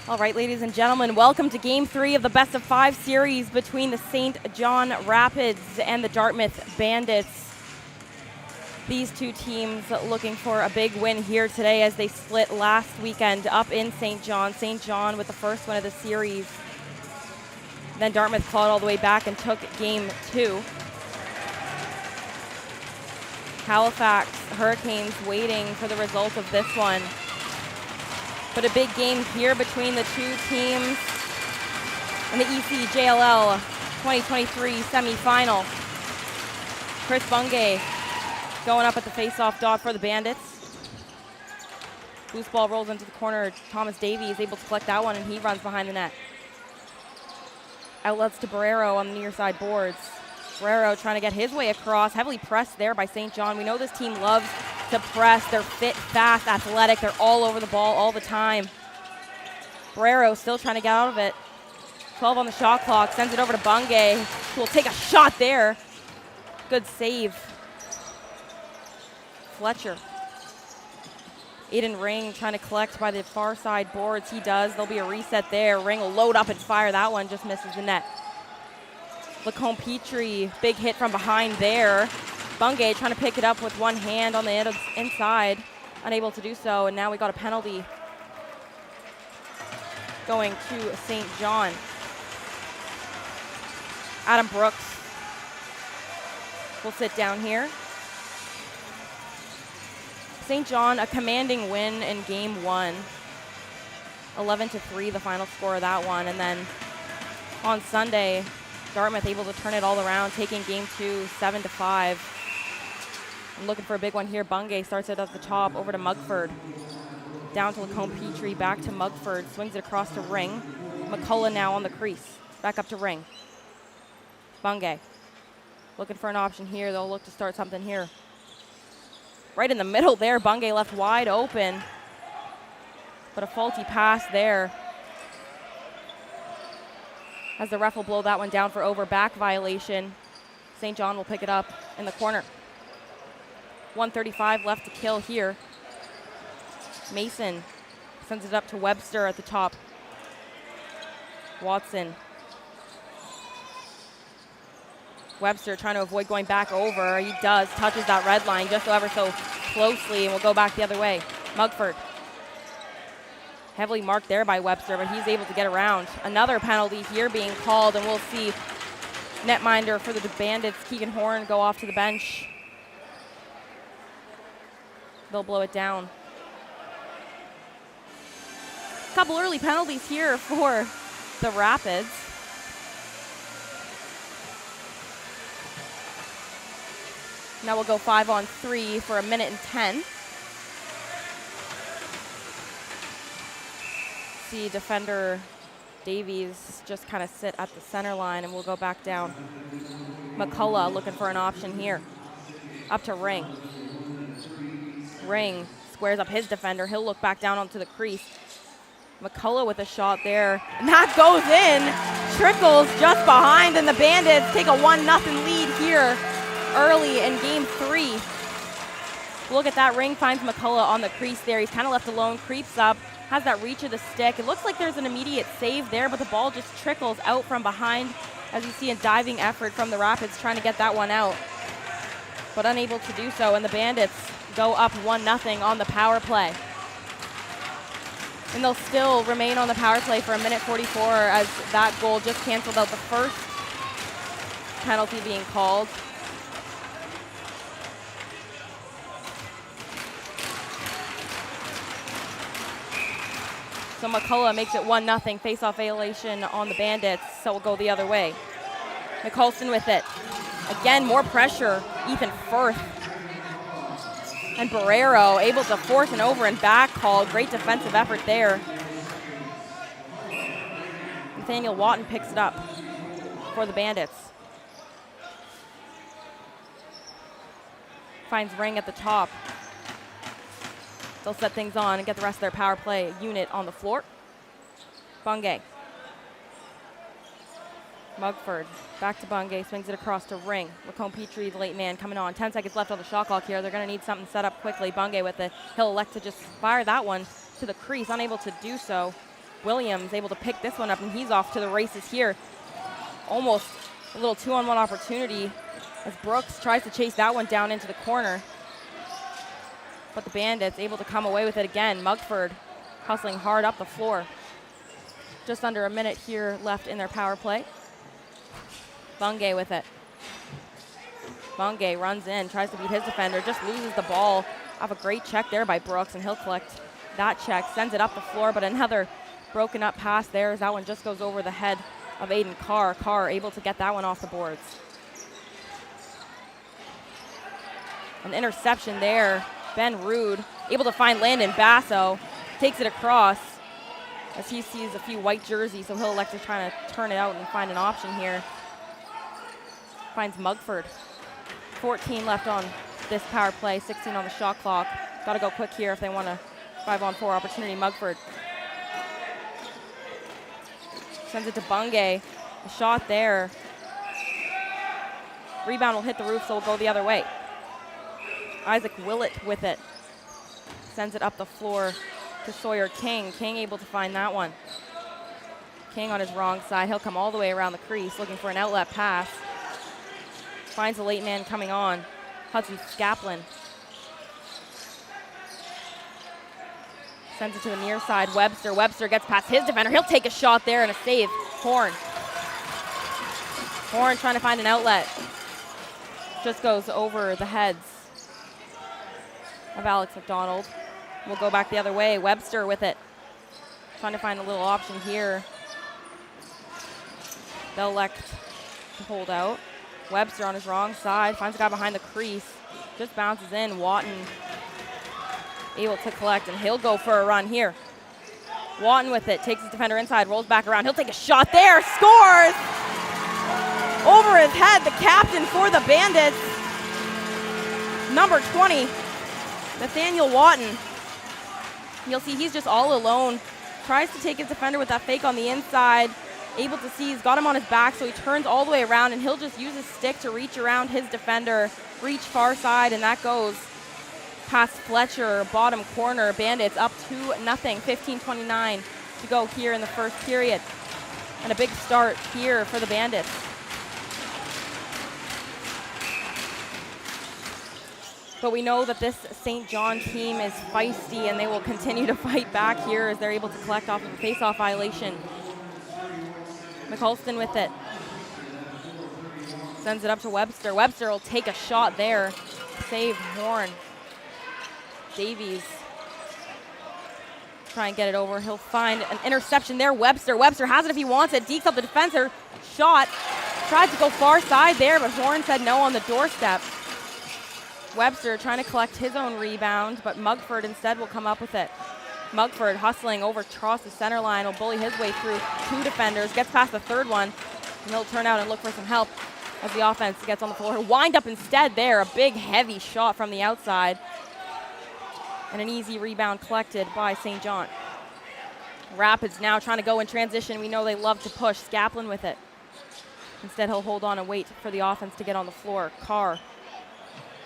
All right, ladies and gentlemen, welcome to Game 3 of the Best of 5 series between the St. John Rapids and the Dartmouth Bandits. These two teams looking for a big win here today as they split last weekend up in St. John. St. John with the first win of the series. Then Dartmouth clawed all the way back and took Game 2. Halifax Hurricanes waiting for the result of this one. But a big game here between the two teams in the ECJLL 2023 semifinal. Chris Bungay going up at the face-off dot for the Bandits. Loose ball rolls into the corner. Thomas Davies able to collect that one, and he runs behind the net. Outlets to Barrero on the near side boards. Barrero trying to get his way across. Heavily pressed there by St. John. We know this team loves to press. They're fit, fast, athletic. They're all over the ball all the time. Barrero still trying to get out of it. 12 on the shot clock. Sends it over to Bungay, who will take a shot there. Good save. Fletcher. Aiden Ring trying to collect by the far side boards. He does. There'll be a reset there. Ring will load up and fire that one. Just misses the net. Lacombe Petrie, big hit from behind there. Bungay trying to pick it up with one hand on the inside. Unable to do so, and now we got a penalty going to St. John. Adam Brooks will sit down here. St. John, a commanding win in Game 1. 11-3, the final score of that one. And then on Sunday, Dartmouth able to turn it all around, taking Game 2, 7-5. I'm looking for a big one here. Bungay starts it at the top, over to Mugford. Down to Lacombe Petrie, back to Mugford, swings it across to Ring. McCullough now on the crease, back up to Ring. Bungay looking for an option here. They'll look to start something here. Right in the middle there, Bungay left wide open, but a faulty pass there. As the ref will blow that one down for over back violation. St. John will pick it up in the corner. 1:35 left to kill here. Mason sends it up to Webster at the top. Watson. Webster trying to avoid going back over. He does, touches that red line just ever so closely and will go back the other way. Mugford. Heavily marked there by Webster, but he's able to get around. Another penalty here being called, and we'll see netminder for the Bandits, Keegan Horn, go off to the bench. They'll blow it down. A couple early penalties here for the Rapids. Now we'll go 5-on-3 for 1:10. See defender Davies just kind of sit at the center line, and we'll go back down. McCullough looking for an option here. Up to Ring. Ring squares up his defender. He'll look back down onto the crease. McCullough with a shot there. And that goes in. Trickles just behind, and the Bandits take a 1-0 lead here early in Game 3. Look at that. Ring finds McCullough on the crease there. He's kind of left alone, creeps up, has that reach of the stick. It looks like there's an immediate save there, but the ball just trickles out from behind as you see a diving effort from the Rapids trying to get that one out, but unable to do so, and the Bandits go up 1-0 on the power play. And they'll still remain on the power play for 1:44 as that goal just canceled out the first penalty being called. So McCullough makes it 1-0, face-off violation on the Bandits, so we'll go the other way. McCulston with it. Again, more pressure, Ethan Firth. And Barrero able to force an over and back call. Great defensive effort there. Nathaniel Watton picks it up for the Bandits. Finds Ring at the top. They'll set things on and get the rest of their power play unit on the floor. Bungay. Mugford back to Bungay, swings it across to Ring. Lacombe Petrie, the late man, coming on. 10 seconds left on the shot clock here. They're going to need something set up quickly. Bungay with it. He'll elect to just fire that one to the crease, unable to do so. Williams able to pick this one up, and he's off to the races here. Almost a little 2-on-1 opportunity as Brooks tries to chase that one down into the corner. But the Bandits able to come away with it again. Mugford hustling hard up the floor. Just under a minute here left in their power play. Bungay with it. Bungay runs in, tries to beat his defender, just loses the ball. Off a great check there by Brooks, and he'll collect that check, sends it up the floor, but another broken up pass there as that one just goes over the head of Aiden Carr. Carr able to get that one off the boards. An interception there. Ben Rude able to find Landon Basso, takes it across as he sees a few white jerseys, so he'll elect to try to turn it out and find an option here. Finds Mugford. 14 left on this power play, 16 on the shot clock. Got to go quick here if they want a 5-on-4 opportunity. Mugford sends it to Bungay. A shot there. Rebound will hit the roof, so it'll go the other way. Isaac Willett with it. Sends it up the floor to Sawyer King. King able to find that one. King on his wrong side. He'll come all the way around the crease looking for an outlet pass. Finds a late man coming on. Hudson Skaplin. Sends it to the near side. Webster. Webster gets past his defender. He'll take a shot there and a save. Horn. Horn trying to find an outlet. Just goes over the heads of Alex McDonald. We'll go back the other way. Webster with it. Trying to find a little option here. They'll elect to hold out. Webster on his wrong side. Finds a guy behind the crease. Just bounces in. Watton able to collect, and he'll go for a run here. Watton with it. Takes his defender inside. Rolls back around. He'll take a shot there. Scores! Over his head, the captain for the Bandits. Number 20, Nathaniel Watton. You'll see he's just all alone. Tries to take his defender with that fake on the inside. Able to see he's got him on his back, so he turns all the way around, and he'll just use his stick to reach around his defender, reach far side, and that goes past Fletcher, bottom corner. Bandits up 2-0, 15:29 to go here in the first period. And a big start here for the Bandits. But we know that this St. John team is feisty, and they will continue to fight back here as they're able to collect off of a face-off violation. McCulston with it. Sends it up to Webster. Webster will take a shot there. Save Horn. Davies. Try and get it over. He'll find an interception there. Webster. Webster has it if he wants it. Dekes up the defender. Shot. Tried to go far side there, but Horn said no on the doorstep. Webster trying to collect his own rebound, but Mugford instead will come up with it. Mugford hustling over across the center line, will bully his way through two defenders, gets past the third one, and he'll turn out and look for some help as the offense gets on the floor. Wind up instead there, a big heavy shot from the outside, and an easy rebound collected by St. John. Rapids now trying to go in transition. We know they love to push. Skaplin with it. Instead, he'll hold on and wait for the offense to get on the floor. Carr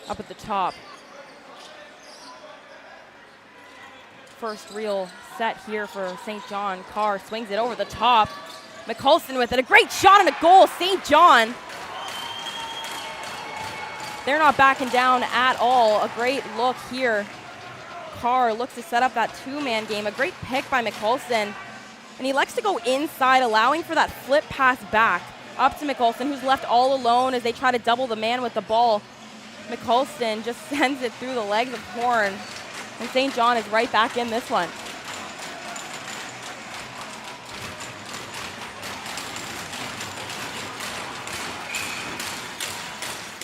up at the top. First real set here for St. John. Carr swings it over the top. McCulston with it. A great shot and a goal. St. John. They're not backing down at all. A great look here. Carr looks to set up that two-man game. A great pick by McCulston. And he likes to go inside, allowing for that flip pass back up to McCulston, who's left all alone as they try to double the man with the ball. McCulston just sends it through the legs of Horn. And St. John is right back in this one.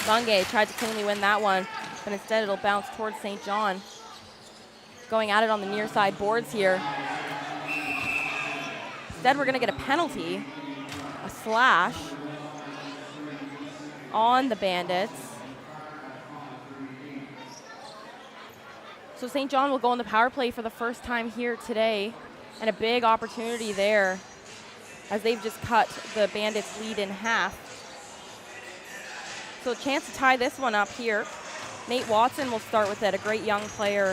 Bungay tried to cleanly win that one, but instead it'll bounce towards St. John. Going at it on the near side boards here. Instead, we're going to get a penalty, a slash on the Bandits. So St. John will go on the power play for the first time here today, and a big opportunity there as they've just cut the Bandits' lead in half. So a chance to tie this one up here. Nate Watson will start with it, a great young player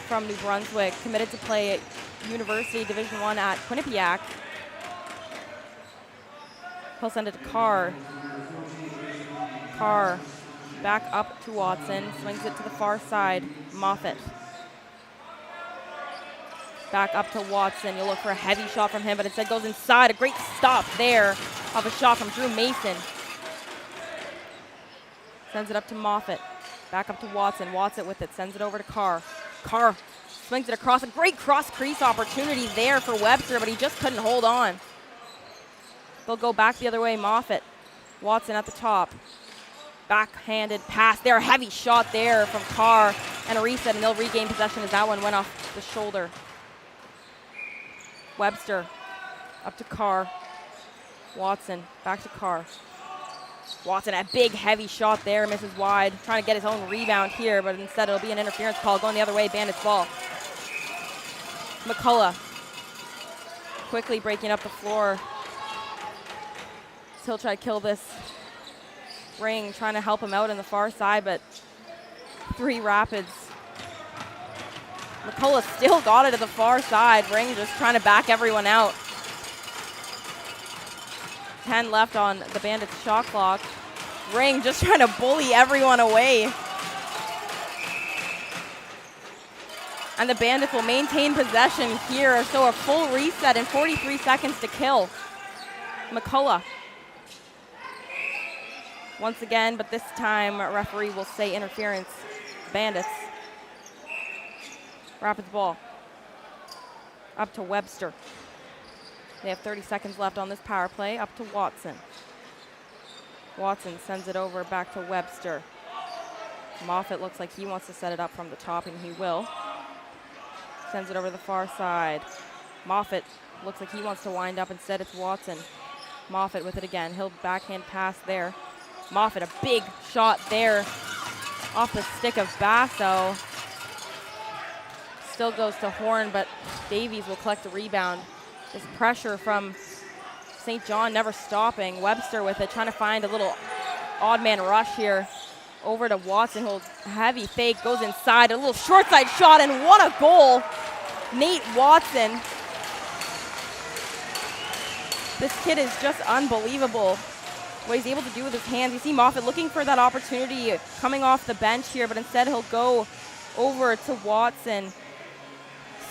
from New Brunswick, committed to play University Division I at Quinnipiac. He'll send it to Carr. Carr back up to Watson, swings it to the far side. Moffat. Back up to Watson. You'll look for a heavy shot from him, but instead goes inside. A great stop there of a shot from Drew Mason. Sends it up to Moffat. Back up to Watson. Watson with it. Sends it over to Carr. Carr swings it across. A great cross-crease opportunity there for Webster, but he just couldn't hold on. They'll go back the other way. Moffat. Watson at the top. Backhanded pass there. A heavy shot there from Carr. And a reset, and they'll regain possession as that one went off the shoulder. Webster up to Carr. Watson back to Carr. Watson, a big heavy shot there, misses wide. Trying to get his own rebound here, but instead it'll be an interference call going the other way. Bandits ball. McCullough quickly breaking up the floor. He'll try to kill this Ring, trying to help him out on the far side, but 3 Rapids. McCullough still got it at the far side. Ring just trying to back everyone out. 10 left on the Bandits' shot clock. Ring just trying to bully everyone away. And the Bandits will maintain possession here, so a full reset in 43 seconds to kill. McCullough. Once again, but this time referee will say interference. Bandits. Rapids ball. Up to Webster. They have 30 seconds left on this power play. Up to Watson. Watson sends it over back to Webster. Moffat looks like he wants to set it up from the top, and he will. Sends it over the far side. Moffat looks like he wants to wind up. Instead, it's Watson. Moffat with it again. He'll backhand pass there. Moffat, a big shot there off the stick of Basso. Still goes to Horn, but Davies will collect the rebound. This pressure from St. John never stopping. Webster with it, trying to find a little odd man rush here. Over to Watson, who'll heavy fake, goes inside, a little short side shot, and what a goal. Nate Watson. This kid is just unbelievable what he's able to do with his hands. You see Moffat looking for that opportunity coming off the bench here, but instead he'll go over to Watson.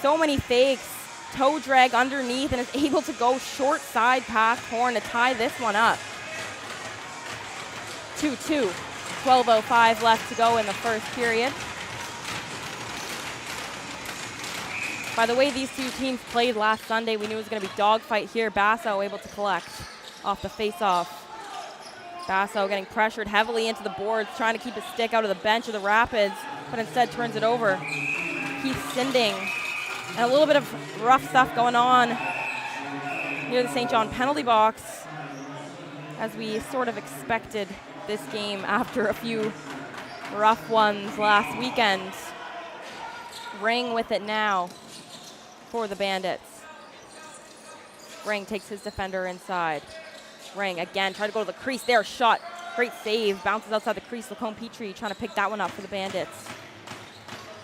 So many fakes, toe drag underneath, and is able to go short side past Horn to tie this one up. 2-2, 12:05 left to go in the first period. By the way these two teams played last Sunday, we knew it was going to be dogfight here. Basso able to collect off the face-off. Basso getting pressured heavily into the boards, trying to keep his stick out of the bench of the Rapids, but instead turns it over. Keith Sinding. And a little bit of rough stuff going on near the St. John penalty box, as we sort of expected this game after a few rough ones last weekend. Ring with it now for the Bandits. Ring takes his defender inside. Ring again, try to go to the crease there, shot, great save, bounces outside the crease. Lacombe Petrie trying to pick that one up for the Bandits.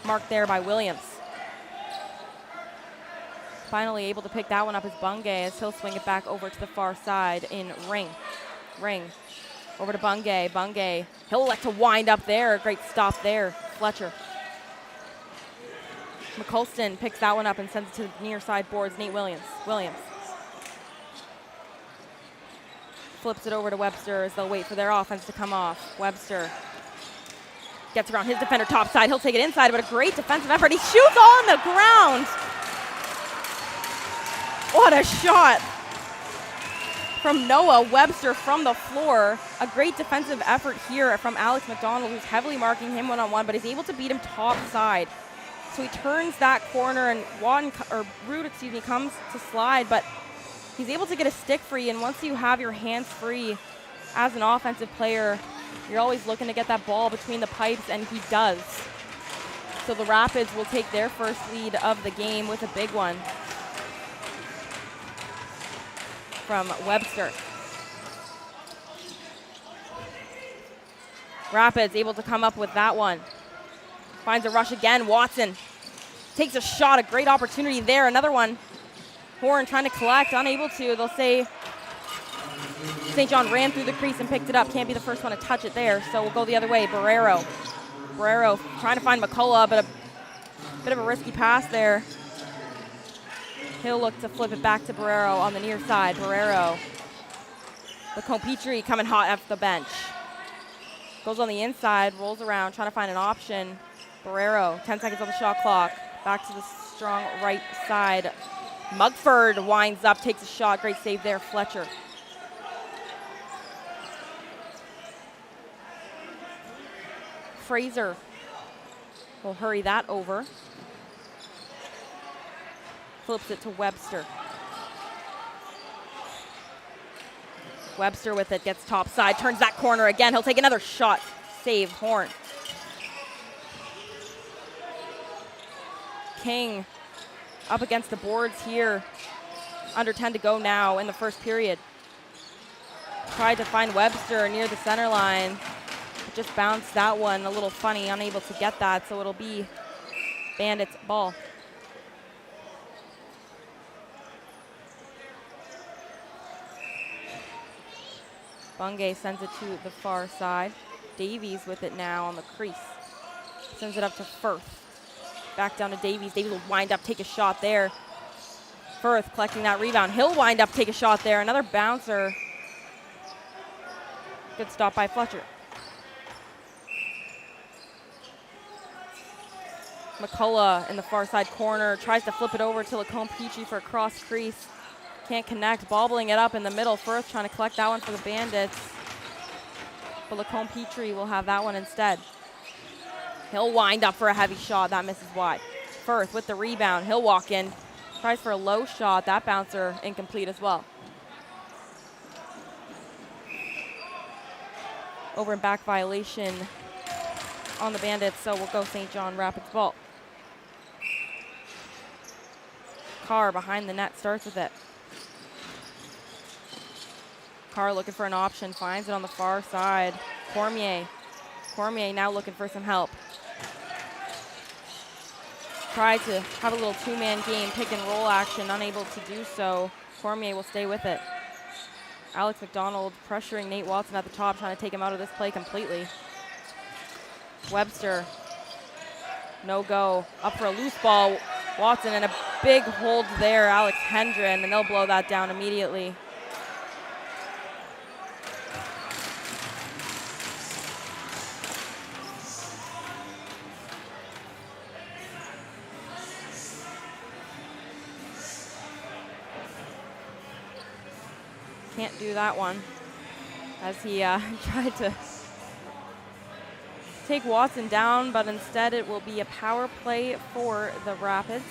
Marked there by Williams. Finally able to pick that one up is Bungay, as he'll swing it back over to the far side in Ring. Ring over to Bungay. Bungay, he'll elect to wind up there. Great stop there. Fletcher. McCulston picks that one up and sends it to the near side boards. Nate Williams. Flips it over to Webster as they'll wait for their offense to come off. Webster gets around his defender top side. He'll take it inside, but a great defensive effort. He shoots on the ground. What a shot from Noah Webster from the floor. A great defensive effort here from Alex McDonald, who's heavily marking him one-on-one, but is able to beat him top side. So he turns that corner, and Root comes to slide, but he's able to get a stick free, and once you have your hands free as an offensive player, you're always looking to get that ball between the pipes, and he does. So the Rapids will take their first lead of the game with a big one from Webster. Rapids able to come up with that one. Finds a rush again. Watson takes a shot, a great opportunity there. Another one. Horn trying to collect, unable to. They'll say St. John ran through the crease and picked it up. Can't be the first one to touch it there, so we'll go the other way. Barrero trying to find McCullough, but a bit of a risky pass there. He'll look to flip it back to Barrero on the near side. Barrero. Lacombe Petrie coming hot off the bench. Goes on the inside, rolls around, trying to find an option. Barrero, 10 seconds on the shot clock. Back to the strong right side. Mugford winds up, takes a shot. Great save there, Fletcher. Fraser will hurry that over. Flips it to Webster. Webster with it, gets top side, turns that corner again. He'll take another shot. Save, Horn. King up against the boards here. Under 10 to go now in the first period. Tried to find Webster near the center line. Just bounced that one a little funny, unable to get that, so it'll be Bandits ball. Bungay sends it to the far side. Davies with it now on the crease. Sends it up to Firth. Back down to Davies. Davies will wind up, take a shot there. Firth collecting that rebound. He'll wind up, take a shot there. Another bouncer. Good stop by Fletcher. McCullough in the far side corner. Tries to flip it over to Lacombe Petrie for a cross crease. Can't connect. Bobbling it up in the middle. Firth trying to collect that one for the Bandits. But Lacombe Petrie will have that one instead. He'll wind up for a heavy shot. That misses wide. Firth with the rebound. He'll walk in. Tries for a low shot. That bouncer incomplete as well. Over and back violation on the Bandits, so we'll go St. John Rapids ball. Carr behind the net starts with it. Carr looking for an option, finds it on the far side. Cormier now looking for some help. Tried to have a little two-man game, pick and roll action, unable to do so. Cormier will stay with it. Alex McDonald pressuring Nate Watson at the top, trying to take him out of this play completely. Webster, no go, up for a loose ball. Watson and a big hold there, Alex Hendren, and they'll blow that down immediately. Can't do that one, as he tried to take Watson down, but instead it will be a power play for the Rapids.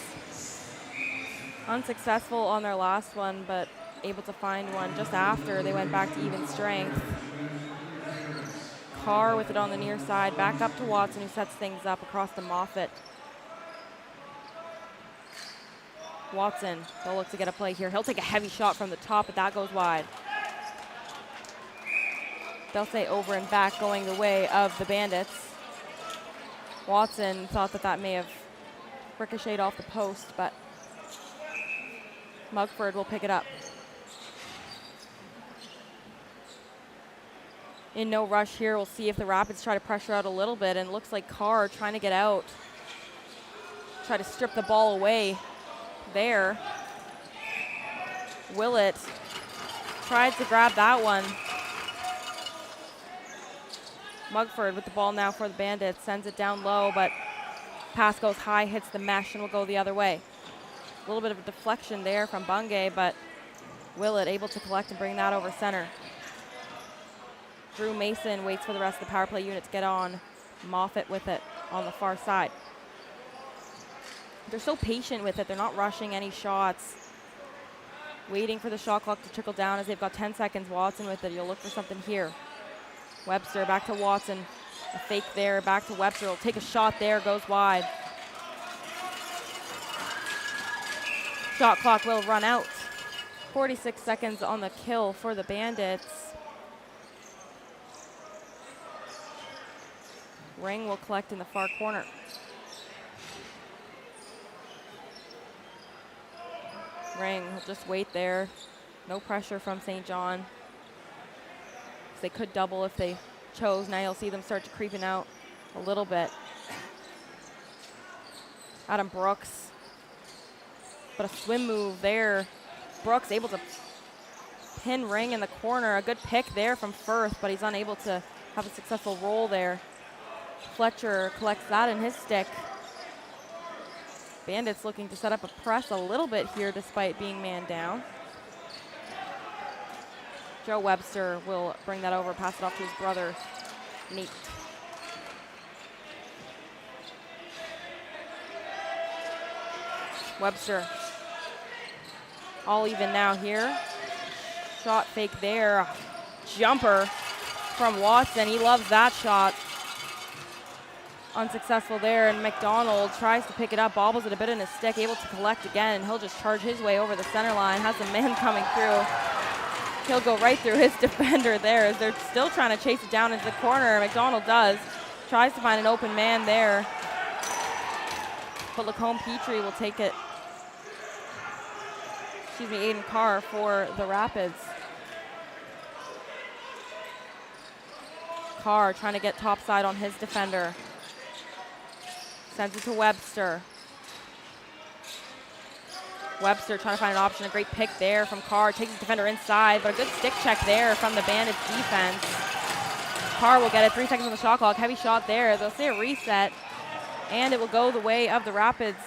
Unsuccessful on their last one, but able to find one just after they went back to even strength. Carr with it on the near side, back up to Watson, who sets things up across to Moffat. Watson, they'll look to get a play here. He'll take a heavy shot from the top, but that goes wide. They'll say over and back going the way of the Bandits. Watson thought that may have ricocheted off the post, but Mugford will pick it up. In no rush here, we'll see if the Rapids try to pressure out a little bit, and it looks like Carr trying to get out. Try to strip the ball away there. Willett tried to grab that one. Mugford with the ball now for the Bandits, sends it down low, but pass goes high, hits the mesh, and will go the other way. A little bit of a deflection there from Bungay, but Willett able to collect and bring that over center. Drew Mason waits for the rest of the power play unit to get on. Moffat with it on the far side. They're so patient with it. They're not rushing any shots. Waiting for the shot clock to trickle down as they've got 10 seconds. Watson with it. You'll look for something here. Webster back to Watson. A fake there. Back to Webster. Will take a shot there. Goes wide. Shot clock will run out. 46 seconds on the kill for the Bandits. Ring will collect in the far corner. Ring, he'll just wait there. No pressure from St. John. They could double if they chose. Now you'll see them start to creeping out a little bit. Adam Brooks, but a swim move there. Brooks able to pin Ring in the corner. A good pick there from Firth, but he's unable to have a successful roll there. Fletcher collects that in his stick. Bandits looking to set up a press a little bit here despite being man down. Joe Webster will bring that over, pass it off to his brother, Nate. Webster, all even now here. Shot fake there, jumper from Watson. He loves that shot. Unsuccessful there, and McDonald tries to pick it up, bobbles it a bit in his stick, able to collect again, and he'll just charge his way over the center line, has a man coming through. He'll go right through his defender there as they're still trying to chase it down into the corner. McDonald does, tries to find an open man there, but Lacombe Petrie will take it. Aiden Carr for the Rapids. Carr trying to get topside on his defender. Sends it to Webster. Webster trying to find an option. A great pick there from Carr. Takes his defender inside, but a good stick check there from the Bandits defense. Carr will get it. 3 seconds on the shot clock. Heavy shot there. They'll see a reset, and it will go the way of the Rapids.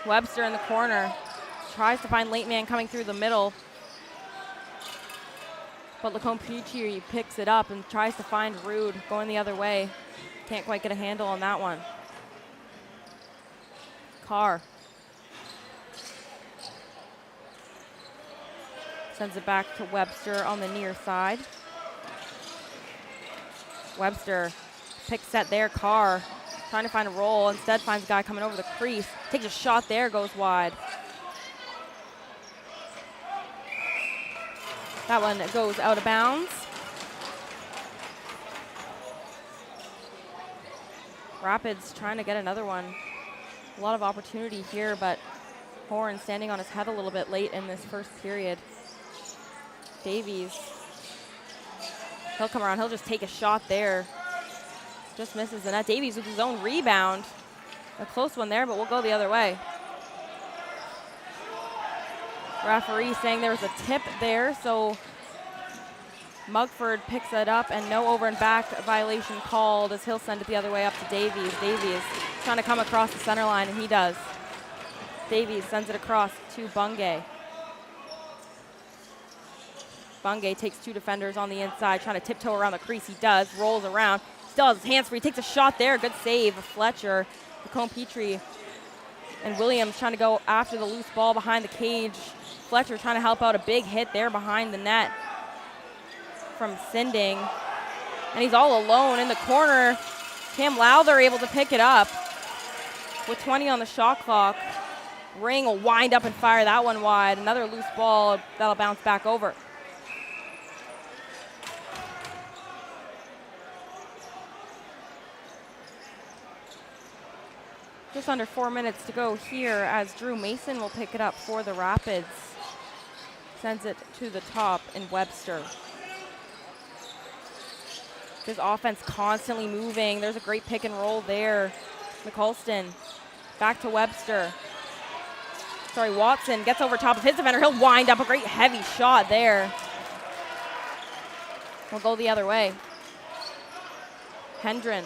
Webster in the corner. Tries to find late man coming through the middle. But Lacombe Petrie picks it up and tries to find Rude going the other way. Can't quite get a handle on that one. Carr sends it back to Webster on the near side. Webster picks set there. Carr trying to find a roll. Instead finds a guy coming over the crease. Takes a shot there, goes wide. That one goes out of bounds. Rapids trying to get another one. A lot of opportunity here, but Horn standing on his head a little bit late in this first period. Davies, he'll come around, he'll just take a shot there. Just misses the net. Davies with his own rebound. A close one there, but we'll go the other way. Referee saying there was a tip there, so Mugford picks it up, and no over and back violation called as he'll send it the other way up to Davies. Davies trying to come across the center line, and he does. Davies sends it across to Bungay. Bungay takes 2 defenders on the inside, trying to tiptoe around the crease. He does, rolls around, still has his hands free, takes a shot there. Good save of Fletcher. Lacombe Petrie and Williams trying to go after the loose ball behind the cage. Fletcher trying to help out, a big hit there behind the net from Sinding. And he's all alone in the corner. Cam Lowther able to pick it up with 20 on the shot clock. Ring will wind up and fire that one wide. Another loose ball that'll bounce back over. Just under 4 minutes to go here as Drew Mason will pick it up for the Rapids. Sends it to the top in Webster. This offense constantly moving. There's a great pick and roll there. McCulston back to Webster. Watson gets over top of his defender. He'll wind up, a great heavy shot there. We'll go the other way. Hendren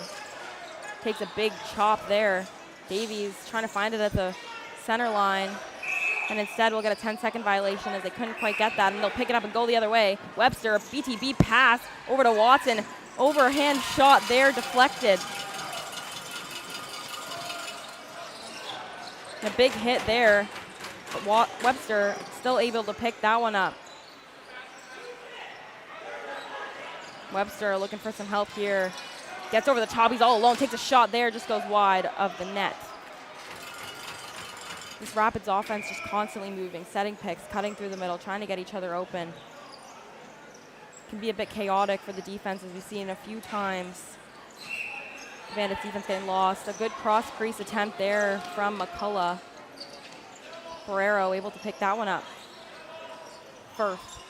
takes a big chop there. Davies trying to find it at the center line. And instead we'll get a 10-second violation as they couldn't quite get that, and they'll pick it up and go the other way. Webster, a BTB pass over to Watson. Overhand shot there, deflected. And a big hit there, but Webster still able to pick that one up. Webster looking for some help here. Gets over the top, he's all alone, takes a shot there, just goes wide of the net. This Rapids offense just constantly moving, setting picks, cutting through the middle, trying to get each other open. Can be a bit chaotic for the defense, as we've seen a few times. The Bandits defense getting lost. A good cross crease attempt there from McCullough. Barrero able to pick that one up. Firth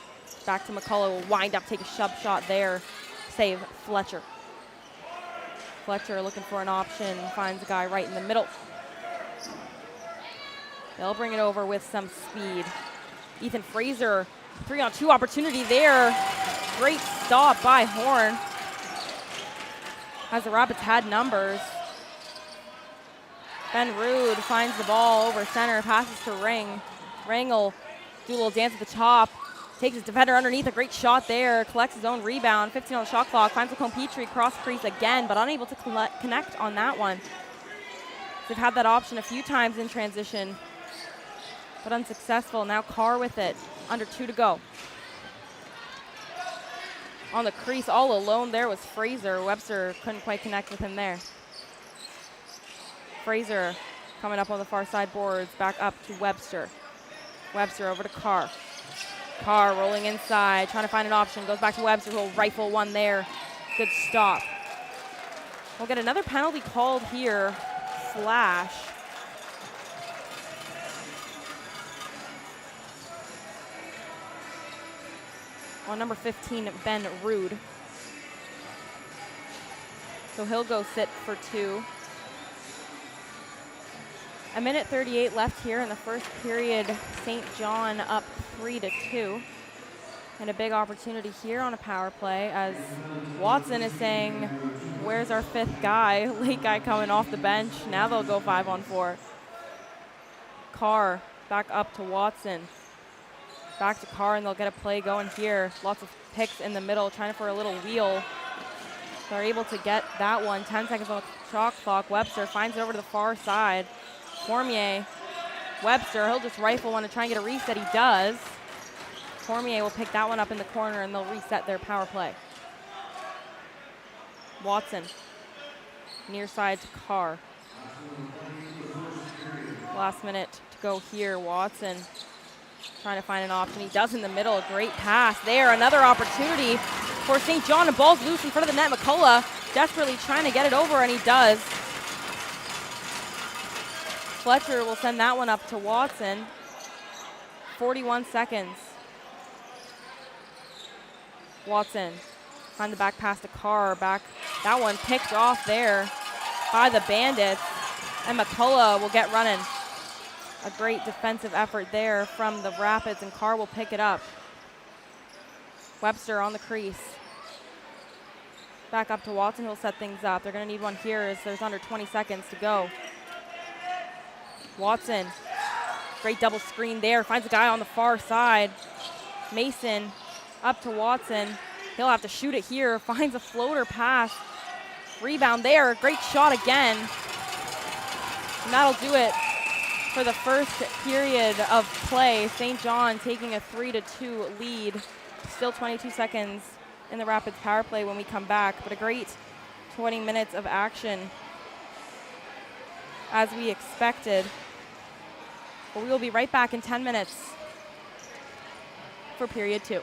back to McCullough, will wind up, take a shove shot there. Save Fletcher. Fletcher looking for an option, finds a guy right in the middle. They'll bring it over with some speed. Ethan Fraser, 3-on-2 opportunity there. Great stop by Horn. As the Rapids had numbers. Ben Rude finds the ball over center, passes to Ring. Ring will do a little dance at the top. Takes his defender underneath, a great shot there. Collects his own rebound, 15 on the shot clock. Finds Lacombe Petrie, cross crease again, but unable to connect on that one. They've had that option a few times in transition, but unsuccessful. Now Carr with it, under 2 to go. On the crease, all alone there was Fraser. Webster couldn't quite connect with him there. Fraser coming up on the far side boards, back up to Webster. Webster over to Carr. Carr rolling inside, trying to find an option, goes back to Webster, who will rifle one there. Good stop. We'll get another penalty called here, flash. On number 15, Ben Rude. So he'll go sit for 2. A minute 38 left here in the first period. St. John up 3-2. And a big opportunity here on a power play as Watson is saying, where's our 5th guy? Late guy coming off the bench. Now they'll go 5-on-4. Carr back up to Watson. Back to Carr, and they'll get a play going here. Lots of picks in the middle, trying for a little wheel. They're able to get that one. 10 seconds on the shot clock. Webster finds it over to the far side. Cormier, Webster, he'll just rifle one to try and get a reset. He does. Cormier will pick that one up in the corner, and they'll reset their power play. Watson, near side to Carr. Last minute to go here. Watson trying to find an option. He does in the middle. A great pass there. Another opportunity for St. John. And ball's loose in front of the net. McCullough desperately trying to get it over, and he does. Fletcher will send that one up to Watson. 41 seconds. Watson on the back pass to Carr. Back. That one picked off there by the Bandits. And McCullough will get running. A great defensive effort there from the Rapids, and Carr will pick it up. Webster on the crease. Back up to Watson, he'll set things up. They're gonna need one here as there's under 20 seconds to go. Watson, great double screen there, finds a guy on the far side. Mason up to Watson. He'll have to shoot it here, finds a floater pass. Rebound there, great shot again. And that'll do it for the first period of play. St. John taking a 3-2 lead. Still 22 seconds in the Rapids power play when we come back, but a great 20 minutes of action as we expected. But we will be right back in 10 minutes for period 2.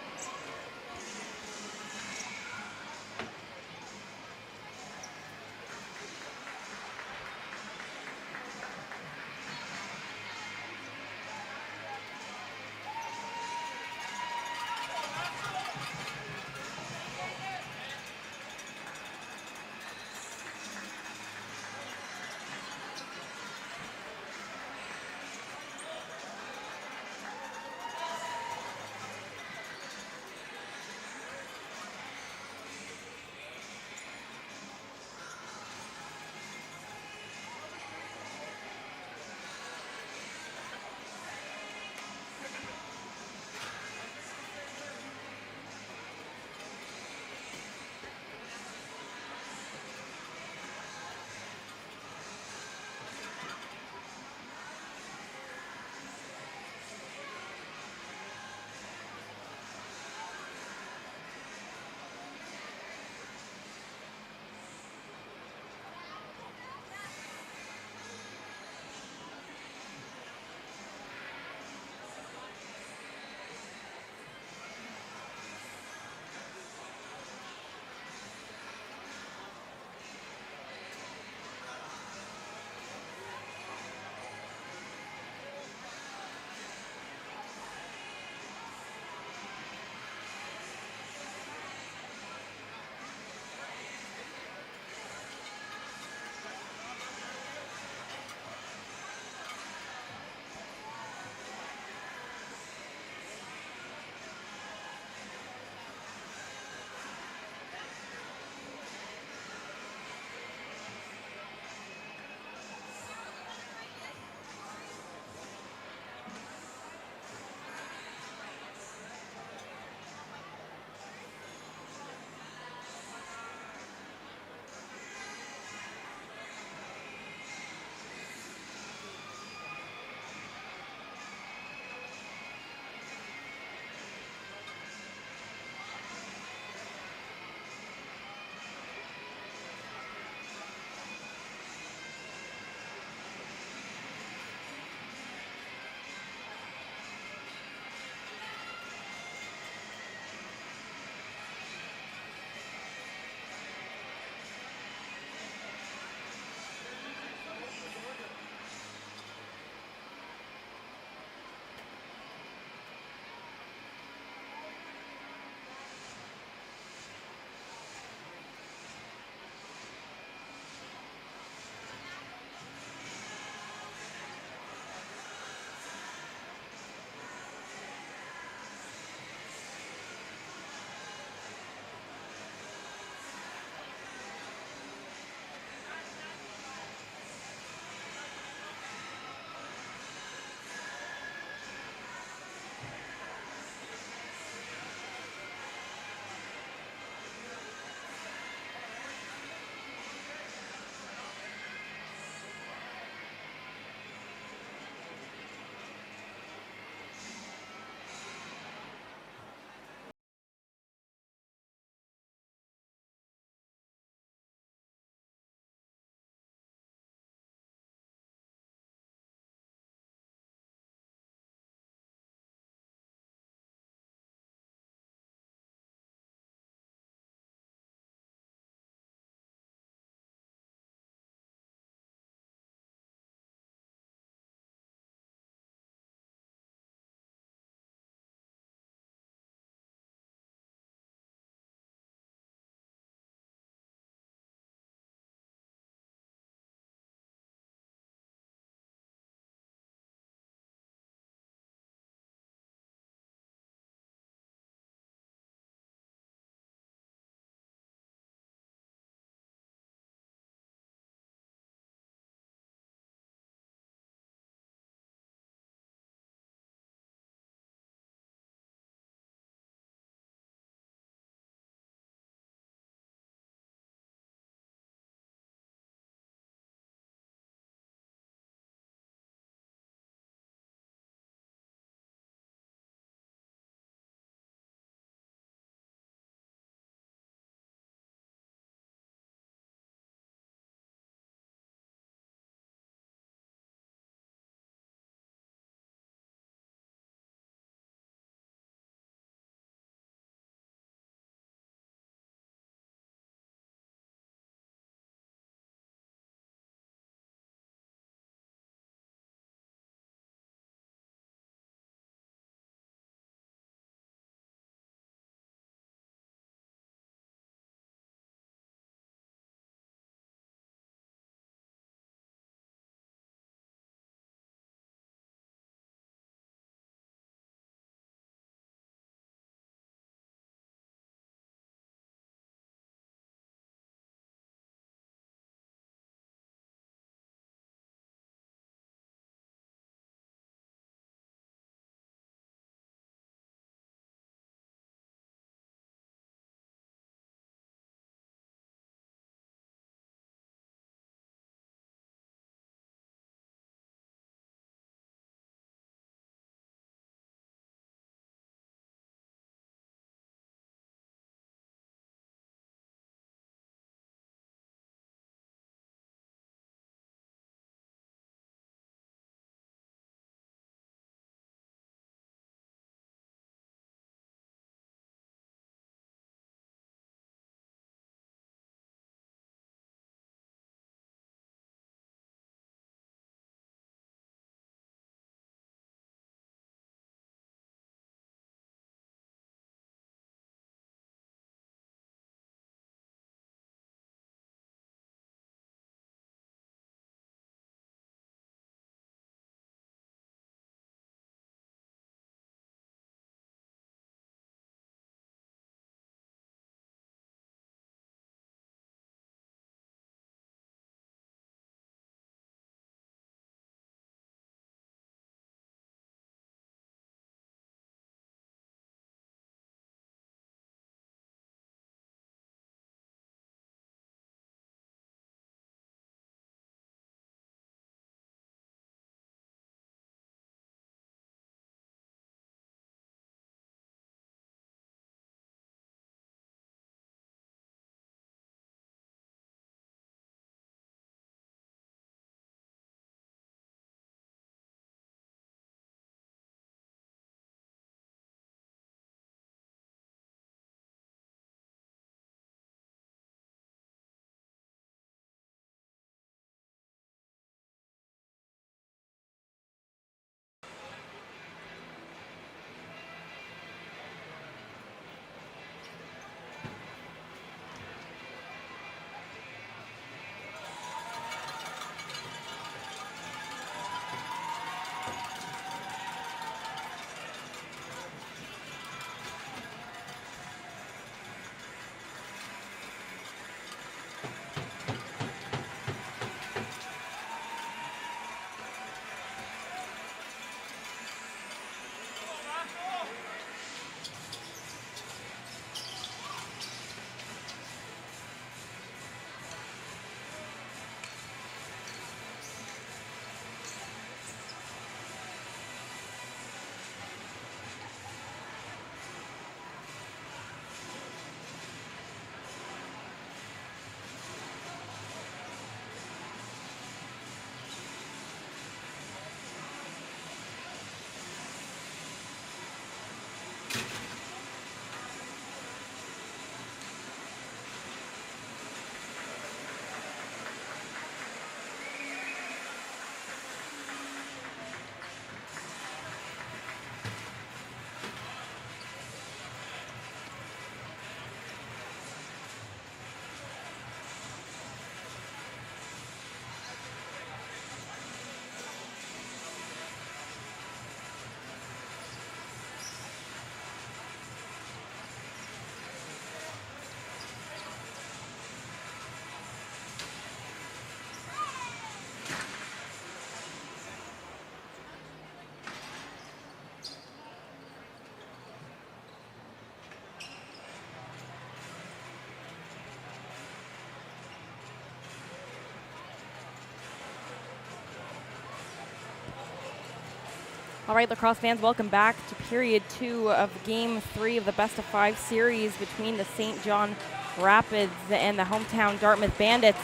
All right, Lacrosse fans, welcome back to period 2 of game 3 of the best of 5 series between the St. John Rapids and the hometown Dartmouth Bandits.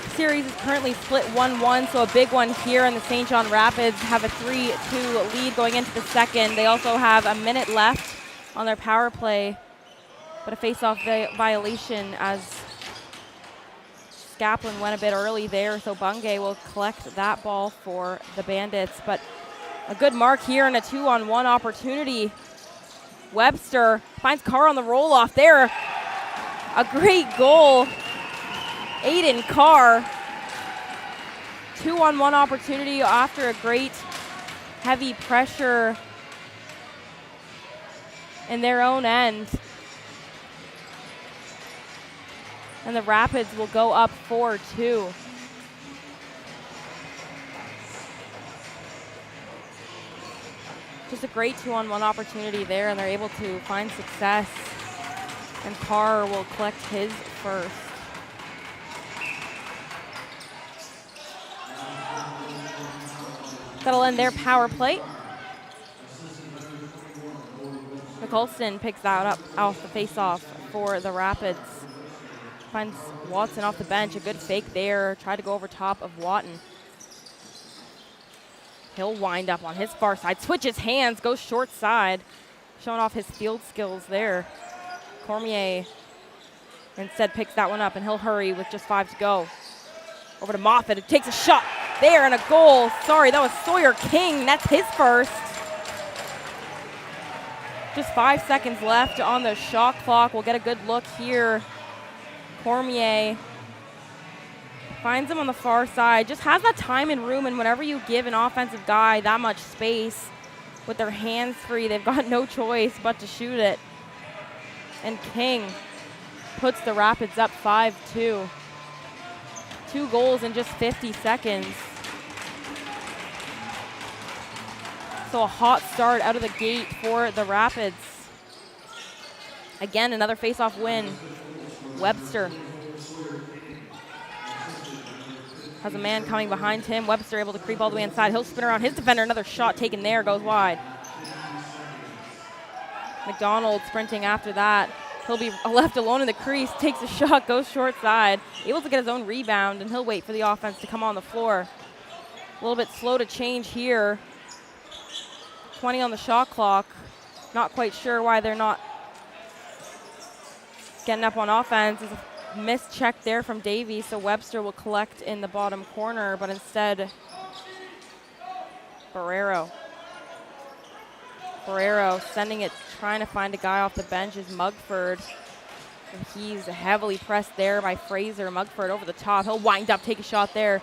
The series is currently split 1-1, so a big one here, and the St. John Rapids have a 3-2 lead going into the second. They also have a minute left on their power play, but a face-off violation as Skaplin went a bit early there, so Bungay will collect that ball for the Bandits. But a good mark here and a 2-on-1 opportunity. Webster finds Carr on the roll-off there. A great goal. Aiden Carr. 2-on-1 opportunity after a great heavy pressure in their own end. And the Rapids will go up 4-2. Just a great 2-on-1 opportunity there, and they're able to find success. And Carr will collect his first. That'll end their power play. Nicholson picks that up off the face-off for the Rapids. Finds Watson off the bench, a good fake there. Tried to go over top of Watton. He'll wind up on his far side, switches hands, goes short side, showing off his field skills there. Cormier instead picks that one up, and he'll hurry with just 5 to go. Over to Moffat, who takes a shot there and a goal. Sorry, that was Sawyer King. That's his first. Just 5 seconds left on the shot clock. We'll get a good look here. Cormier finds him on the far side. Just has that time and room, and whenever you give an offensive guy that much space with their hands free, they've got no choice but to shoot it. And King puts the Rapids up 5-2. 2 goals in just 50 seconds. So a hot start out of the gate for the Rapids. Again, another face-off win. Webster has a man coming behind him. Webster able to creep all the way inside. He'll spin around his defender. Another shot taken there, goes wide. McDonald sprinting after that. He'll be left alone in the crease, takes a shot, goes short side. Able to get his own rebound, and he'll wait for the offense to come on the floor. A little bit slow to change here. 20 on the shot clock. Not quite sure why they're not getting up on offense. There's a missed check there from Davey, so Webster will collect in the bottom corner, but instead Barrero sending it, trying to find a guy off the bench is Mugford. And he's heavily pressed there by Fraser. Mugford over the top. He'll wind up, take a shot there.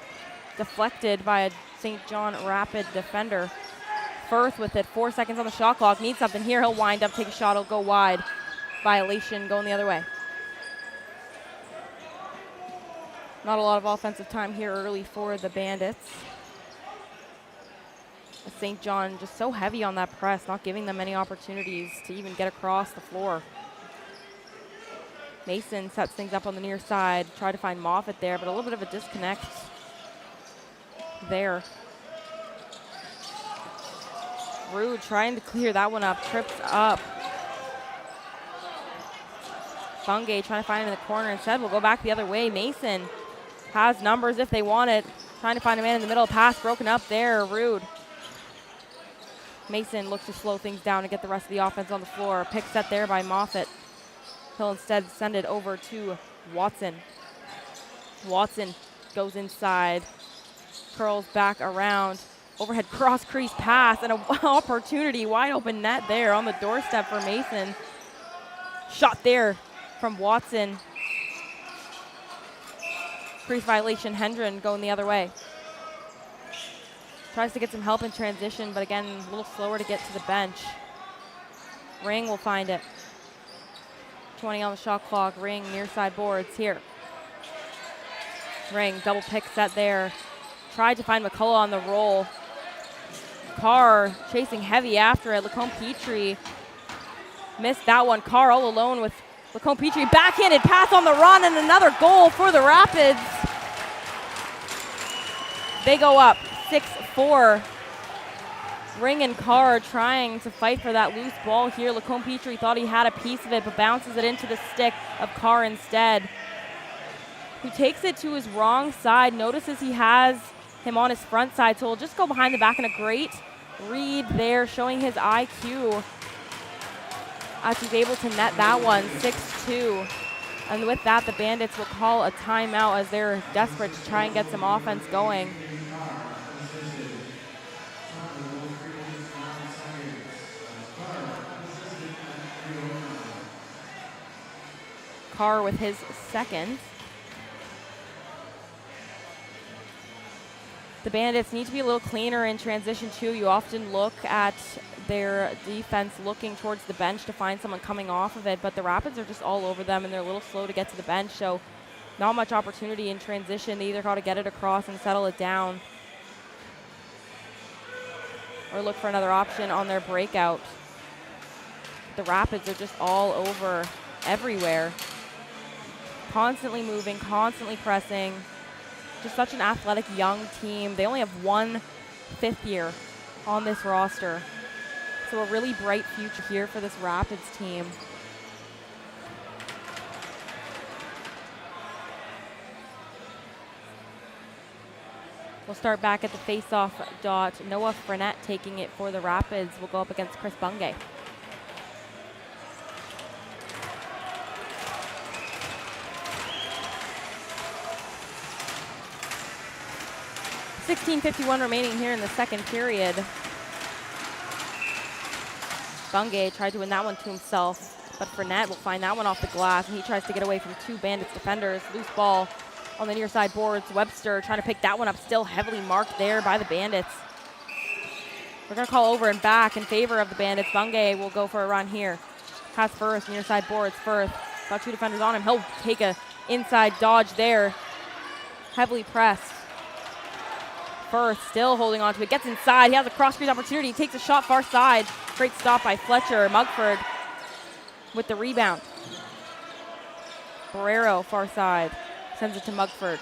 Deflected by a St. John Rapid defender. Firth with it, 4 seconds on the shot clock. Needs something here. He'll wind up, take a shot. He'll go wide. Violation going the other way. Not a lot of offensive time here early for the Bandits. St. John just so heavy on that press, not giving them any opportunities to even get across the floor. Mason sets things up on the near side. Tried to find Moffat there, but a little bit of a disconnect there. Rude trying to clear that one up, trips up. Bungay trying to find him in the corner. Instead, we'll go back the other way. Mason has numbers if they want it. Trying to find a man in the middle. Pass broken up there. Rude. Mason looks to slow things down and get the rest of the offense on the floor. Pick set there by Moffat. He'll instead send it over to Watson. Watson goes inside. Curls back around. Overhead cross crease pass and an opportunity. Wide open net there on the doorstep for Mason. Shot there from Watson. Crease violation. Hendren going the other way. Tries to get some help in transition, but again, a little slower to get to the bench. Ring will find it. 20 on the shot clock. Ring near side boards here. Ring, double pick set there. Tried to find McCullough on the roll. Carr chasing heavy after it. Lacombe Petrie missed that one. Carr all alone with Lacombe Petrie. Backhanded pass on the run and another goal for the Rapids. They go up 6-4. Ring and Carr trying to fight for that loose ball here. Lacombe Petrie thought he had a piece of it, but bounces it into the stick of Carr instead, who takes it to his wrong side. Notices he has him on his front side, so he'll just go behind the back, and a great read there, showing his IQ as he's able to net that one, 6-2. And with that, the Bandits will call a timeout as they're desperate to try and get some offense going. Carr with his second. The Bandits need to be a little cleaner in transition too. You often look at their defense looking towards the bench to find someone coming off of it, but the Rapids are just all over them and they're a little slow to get to the bench, so not much opportunity in transition. They either got to get it across and settle it down or look for another option on their breakout. The Rapids are just all over everywhere. Constantly moving, constantly pressing. Just such an athletic young team. They only have one fifth year on this roster. So a really bright future here for this Rapids team. We'll start back at the face-off dot. Noah Frenette taking it for the Rapids will go up against Chris Bungay. .51 remaining here in the second period. Bungay tried to win that one to himself, but Frenette will find that one off the glass, and he tries to get away from two Bandits defenders. Loose ball on the near side boards. Webster trying to pick that one up, still heavily marked there by the Bandits. We're going to call over and back in favor of the Bandits. Bungay will go for a run here. Pass Firth, near side boards. Firth got two defenders on him. He'll take a inside dodge there. Heavily pressed. Firth still holding on to it, gets inside. He has a cross-crease opportunity. He takes a shot far side. Great stop by Fletcher. Mugford with the rebound. Barrero far side. Sends it to Mugford.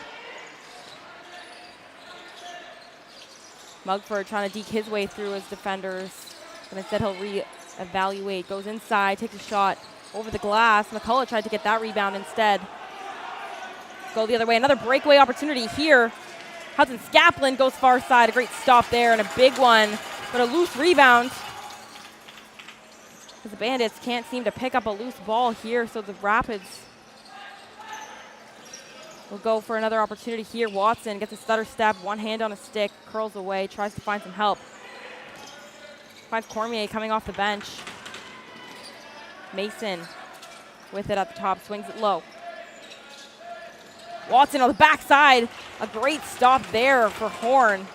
Mugford trying to deke his way through his defenders, but instead he'll re-evaluate. Goes inside, takes a shot over the glass. McCullough tried to get that rebound instead. Go the other way. Another breakaway opportunity here. Hudson Skaplin goes far side. A great stop there and a big one, but a loose rebound. Because the Bandits can't seem to pick up a loose ball here, so the Rapids will go for another opportunity here. Watson gets a stutter step, one hand on a stick, curls away, tries to find some help. Finds Cormier coming off the bench. Mason with it at the top, swings it low. Watson on the backside. A great stop there for Horn.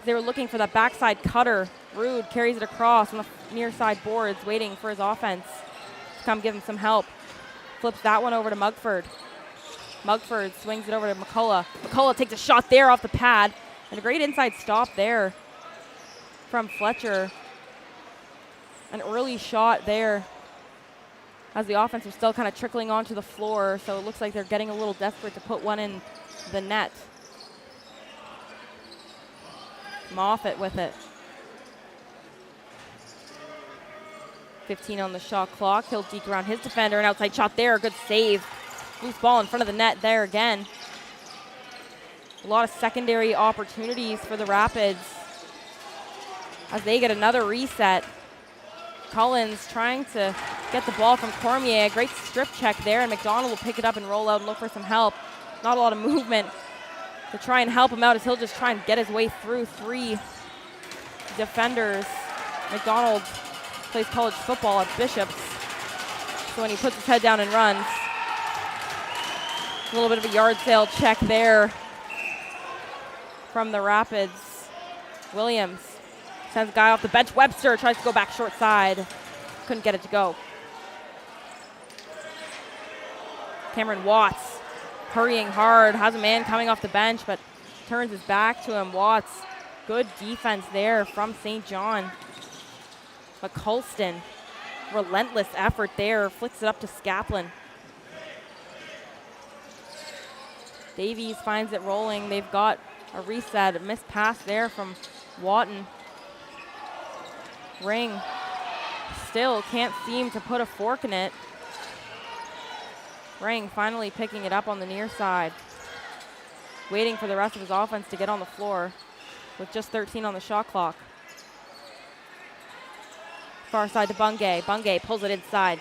They were looking for that backside cutter. Rude carries it across on the near side boards, waiting for his offense to come give him some help. Flips that one over to Mugford. Mugford swings it over to McCullough. McCullough takes a shot there off the pad. And a great inside stop there from Fletcher. An early shot there as the offense was still kind of trickling onto the floor, so it looks like they're getting a little desperate to put one in the net. Moffett with it. 15 on the shot clock. He'll deke around his defender. An outside shot there. A good save. Loose ball in front of the net there again. A lot of secondary opportunities for the Rapids as they get another reset. Collins trying to get the ball from Cormier. A great strip check there, and McDonald will pick it up and roll out and look for some help. Not a lot of movement to try and help him out as he'll just try and get his way through three defenders. McDonald plays college football at Bishop's, so when he puts his head down and runs, a little bit of a yard sale check there from the Rapids. Williams sends a guy off the bench. Webster tries to go back short side. Couldn't get it to go. Cameron Watts hurrying hard. Has a man coming off the bench, but turns his back to him. Watts, good defense there from St. John. But Colston, relentless effort there. Flicks it up to Skaplin. Davies finds it rolling. They've got a reset. A missed pass there from Watton. Ring still can't seem to put a fork in it. Ring finally picking it up on the near side. Waiting for the rest of his offense to get on the floor with just 13 on the shot clock. Far side to Bungay. Bungay pulls it inside.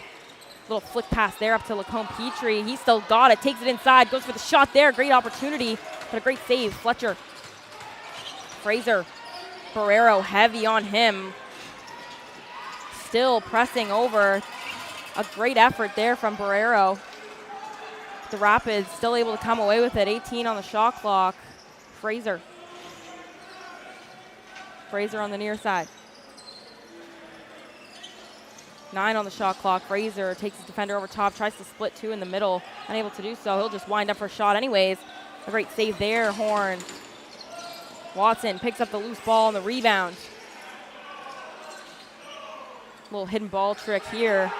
Little flick pass there up to Lacombe Petrie. He's still got it, takes it inside, goes for the shot there. Great opportunity, but a great save. Fletcher. Fraser. Barrero heavy on him. Still pressing over. A great effort there from Barrero. The Rapids still able to come away with it. 18 on the shot clock. Fraser. Fraser on the near side. 9 on the shot clock. Fraser takes his defender over top, tries to split two in the middle. Unable to do so. He'll just wind up for a shot anyways. A great save there, Horn. Watson picks up the loose ball on the rebound. Little hidden ball trick here.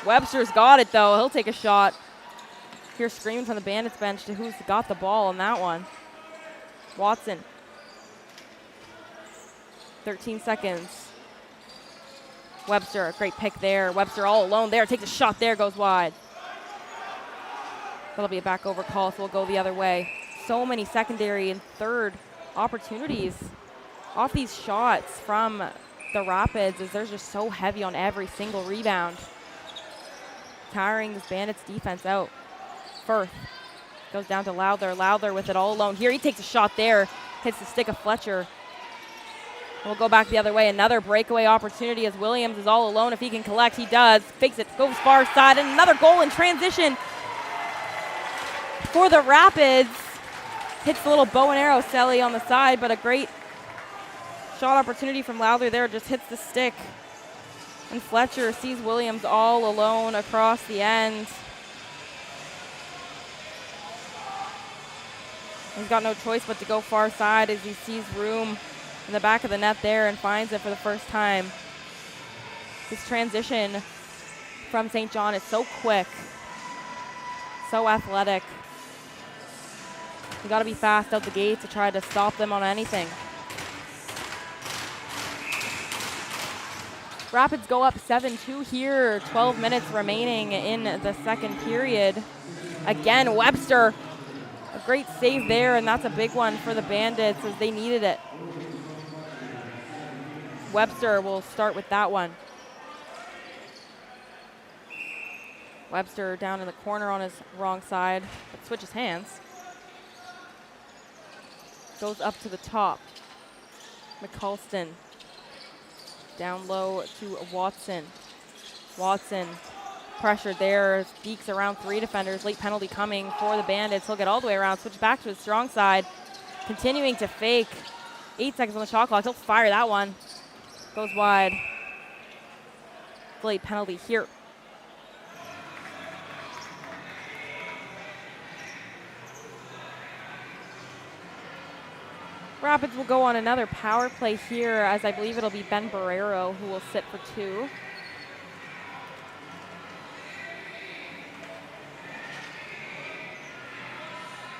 Webster's got it though. He'll take a shot. Here screaming from the Bandits bench to who's got the ball on that one. Watson. 13 seconds. Webster, great pick there. Webster all alone there, takes a shot there, goes wide. That'll be a back over call, so we'll go the other way. So many secondary and third opportunities off these shots from the Rapids as they're just so heavy on every single rebound. Tiring this Bandits defense out. Firth goes down to Lowther. Lowther with it all alone. Here he takes a shot there, hits the stick of Fletcher. We'll go back the other way. Another breakaway opportunity as Williams is all alone. If he can collect, he does. Fakes it, goes far side, and another goal in transition for the Rapids. Hits the little bow and arrow Selly on the side, but a great shot opportunity from Lowther there. Just hits the stick. And Fletcher sees Williams all alone across the end. He's got no choice but to go far side as he sees room in the back of the net there and finds it for the first time. This transition from St. John is so quick, so athletic. You got to be fast out the gate to try to stop them on anything. Rapids go up 7-2 here, 12 minutes remaining in the second period. Again, Webster, a great save there, and that's a big one for the Bandits as they needed it. Webster will start with that one. Webster down in the corner on his wrong side, but switches hands. Goes up to the top. McCulston. Down low to Watson. Watson pressured there, peeks around three defenders. Late penalty coming for the Bandits. He'll get all the way around, switch back to his strong side. Continuing to fake. 8 seconds on the shot clock. He'll fire that one. Goes wide. Late penalty here. Rapids will go on another power play here, as I believe it'll be Ben Barrero who will sit for two.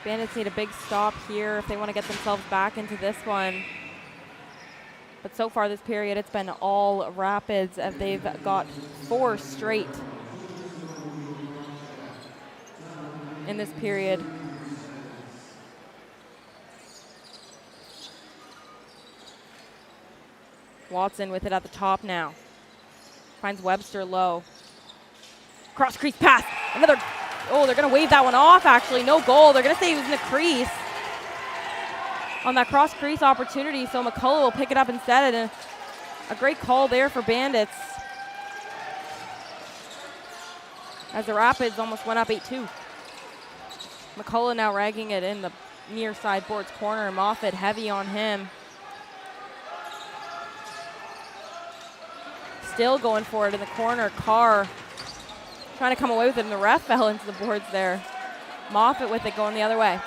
Bandits need a big stop here if they want to get themselves back into this one. But so far this period, it's been all Rapids as they've got 4 straight in this period. Watson with it at the top now. Finds Webster low. Cross crease pass. Another, oh, they're going to wave that one off actually. No goal. They're going to say he was in the crease on that cross crease opportunity, so McCullough will pick it up instead, and a great call there for Bandits as the Rapids almost went up 8-2. McCullough now ragging it in the near side boards corner. Moffat heavy on him. Still going for it in the corner. Carr trying to come away with it, and the ref fell into the boards there. Moffat with it going the other way.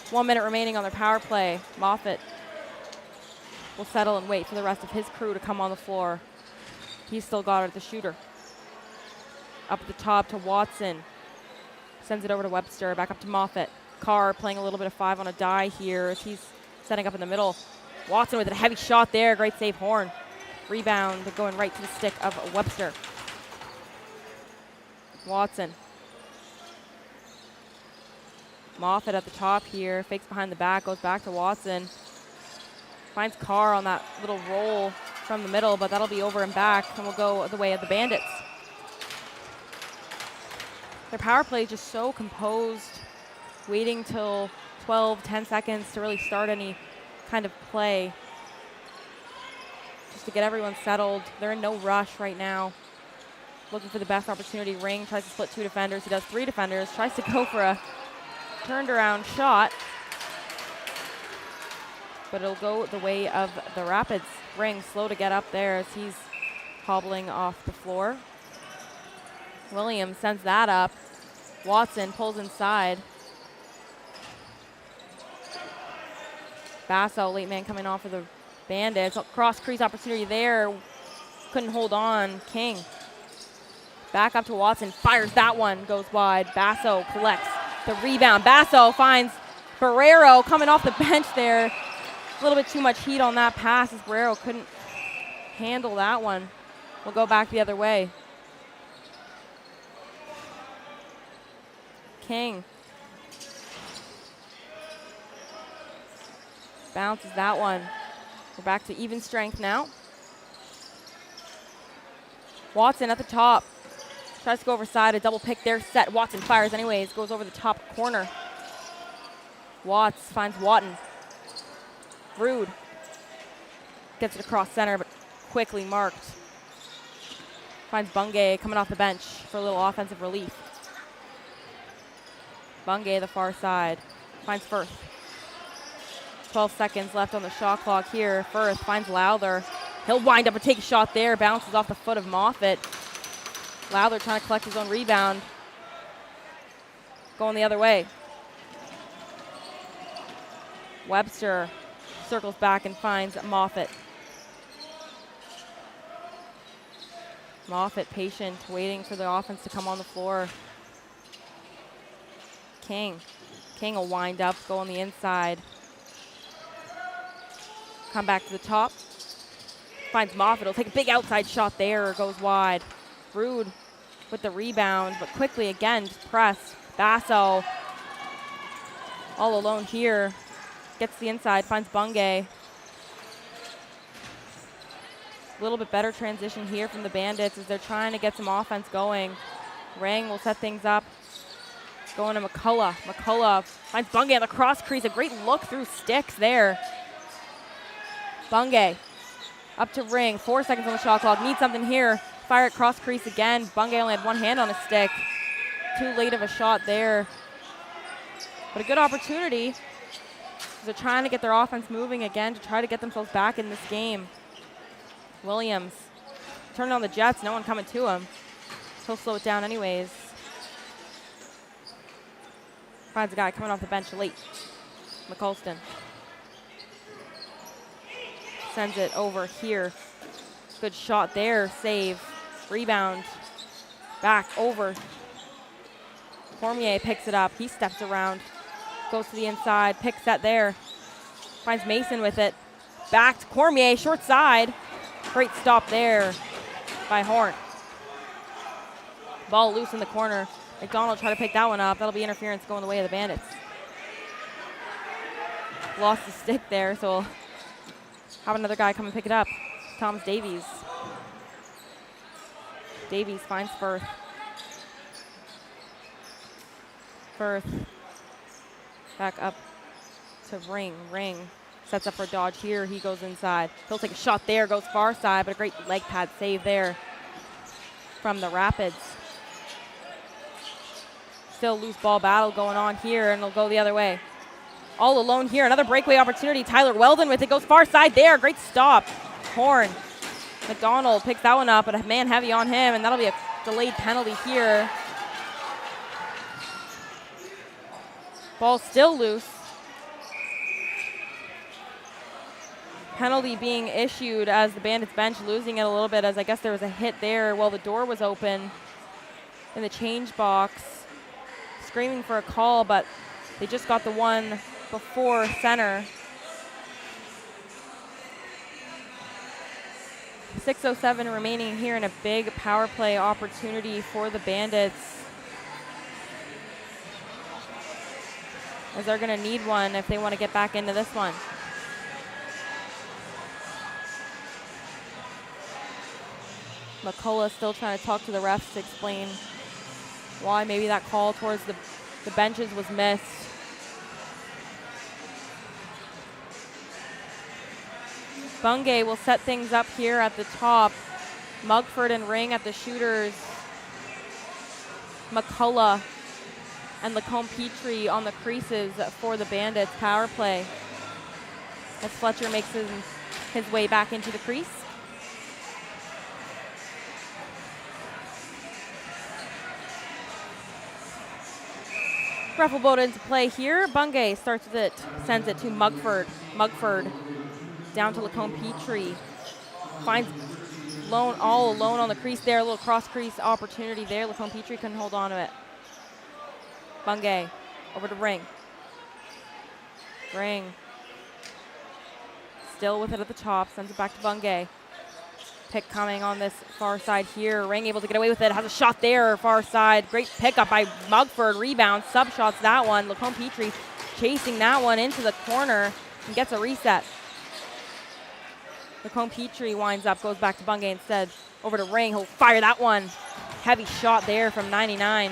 1 minute remaining on their power play. Moffat will settle and wait for the rest of his crew to come on the floor. He's still got it, the shooter. Up at the top to Watson. Sends it over to Webster, back up to Moffat. Carr playing a little bit of 5 on a die here as he's setting up in the middle. Watson with a heavy shot there. Great save, Horn. Rebound going right to the stick of Webster. Watson. Moffat at the top here. Fakes behind the back. Goes back to Watson. Finds Carr on that little roll from the middle, but that'll be over and back, and will go the way of the Bandits. Their power play is just so composed, waiting till 12, 10 seconds to really start any kind of play, just to get everyone settled. They're in no rush right now. Looking for the best opportunity. Ring tries to split 2 defenders. He does 3 defenders. Tries to go for a turned around shot, but it'll go the way of the Rapids. Ring slow to get up there as he's hobbling off the floor. Williams sends that up. Watson pulls inside. Basso, late man coming off of the Bandits. Cross crease opportunity there. Couldn't hold on. King. Back up to Watson. Fires that one. Goes wide. Basso collects the rebound. Basso finds Barrero coming off the bench there. A little bit too much heat on that pass as Barrero couldn't handle that one. We'll go back the other way. King. Bounces that one. We're back to even strength now. Watson at the top. Tries to go over side, a double pick there, set. Watson fires anyways, goes over the top corner. Watts finds Watton. Rude. Gets it across center, but quickly marked. Finds Bungay coming off the bench for a little offensive relief. Bungay the far side. Finds Firth. 12 seconds left on the shot clock here. Firth finds Lowther. He'll wind up and take a shot there. Bounces off the foot of Moffat. Lowther trying to collect his own rebound. Going the other way. Webster circles back and finds Moffat. Moffat patient, waiting for the offense to come on the floor. King. King will wind up, go on the inside. Come back to the top. Finds Moffat. He'll take a big outside shot there, goes wide. Rude with the rebound, but quickly again pressed. Basso all alone here. Gets the inside, finds Bungay. A little bit better transition here from the Bandits as they're trying to get some offense going. Rang will set things up. Going to McCullough. McCullough finds Bungay on the cross crease. A great look through sticks there. Bungay up to Ring. 4 seconds on the shot clock. Need something here. Fire at cross crease again. Bungay only had one hand on his stick. Too late of a shot there. But a good opportunity. They're trying to get their offense moving again to try to get themselves back in this game. Williams turning on the Jets. No one coming to him. He'll slow it down anyways. Finds a guy coming off the bench late. McCulston. Sends it over here. Good shot there. Save. Rebound. Back over. Cormier picks it up. He steps around. Goes to the inside. Picks that there. Finds Mason with it. Back to Cormier. Short side. Great stop there by Horn. Ball loose in the corner. McDonald try to pick that one up. That'll be interference going the way of the Bandits. Lost the stick there, so we'll have another guy come and pick it up. Thomas Davies. Davies finds Firth. Firth back up to Ring. Ring sets up for a dodge here. He goes inside. He'll take a shot there, goes far side, but a great leg pad save there from the Rapids. Still loose ball battle going on here, and it'll go the other way. All alone here, another breakaway opportunity. Tyler Weldon with it, goes far side there. Great stop. Horn. McDonald picks that one up, but a man heavy on him, and that'll be a delayed penalty here. Ball still loose. Penalty being issued as the Bandits bench losing it a little bit, as I guess there was a hit there while the door was open in the change box. Screaming for a call, but they just got the one before center. 6:07 remaining here, and a big power play opportunity for the Bandits, as they're going to need one if they want to get back into this one. McCullough still trying to talk to the refs to explain why maybe that call towards the benches was missed. Bungay will set things up here at the top. Mugford and Ring at the shooters. McCullough and Lacombe Petrie on the creases for the Bandits power play, as Fletcher makes his way back into the crease. Ref will vote into play here. Bungay starts with it, sends it to Mugford. Mugford down to Lacombe Petrie. Finds all alone on the crease there. A little cross crease opportunity there. Lacombe Petrie couldn't hold on to it. Bungay over to Ring. Ring still with it at the top. Sends it back to Bungay. Pick coming on this far side here. Ring able to get away with it. Has a shot there, far side. Great pickup by Mugford. Rebound, sub-shots that one. Lacombe Petrie chasing that one into the corner and gets a reset. Lacombe Petrie winds up, goes back to Bungay instead. Over to Ring. He'll fire that one. Heavy shot there from 99.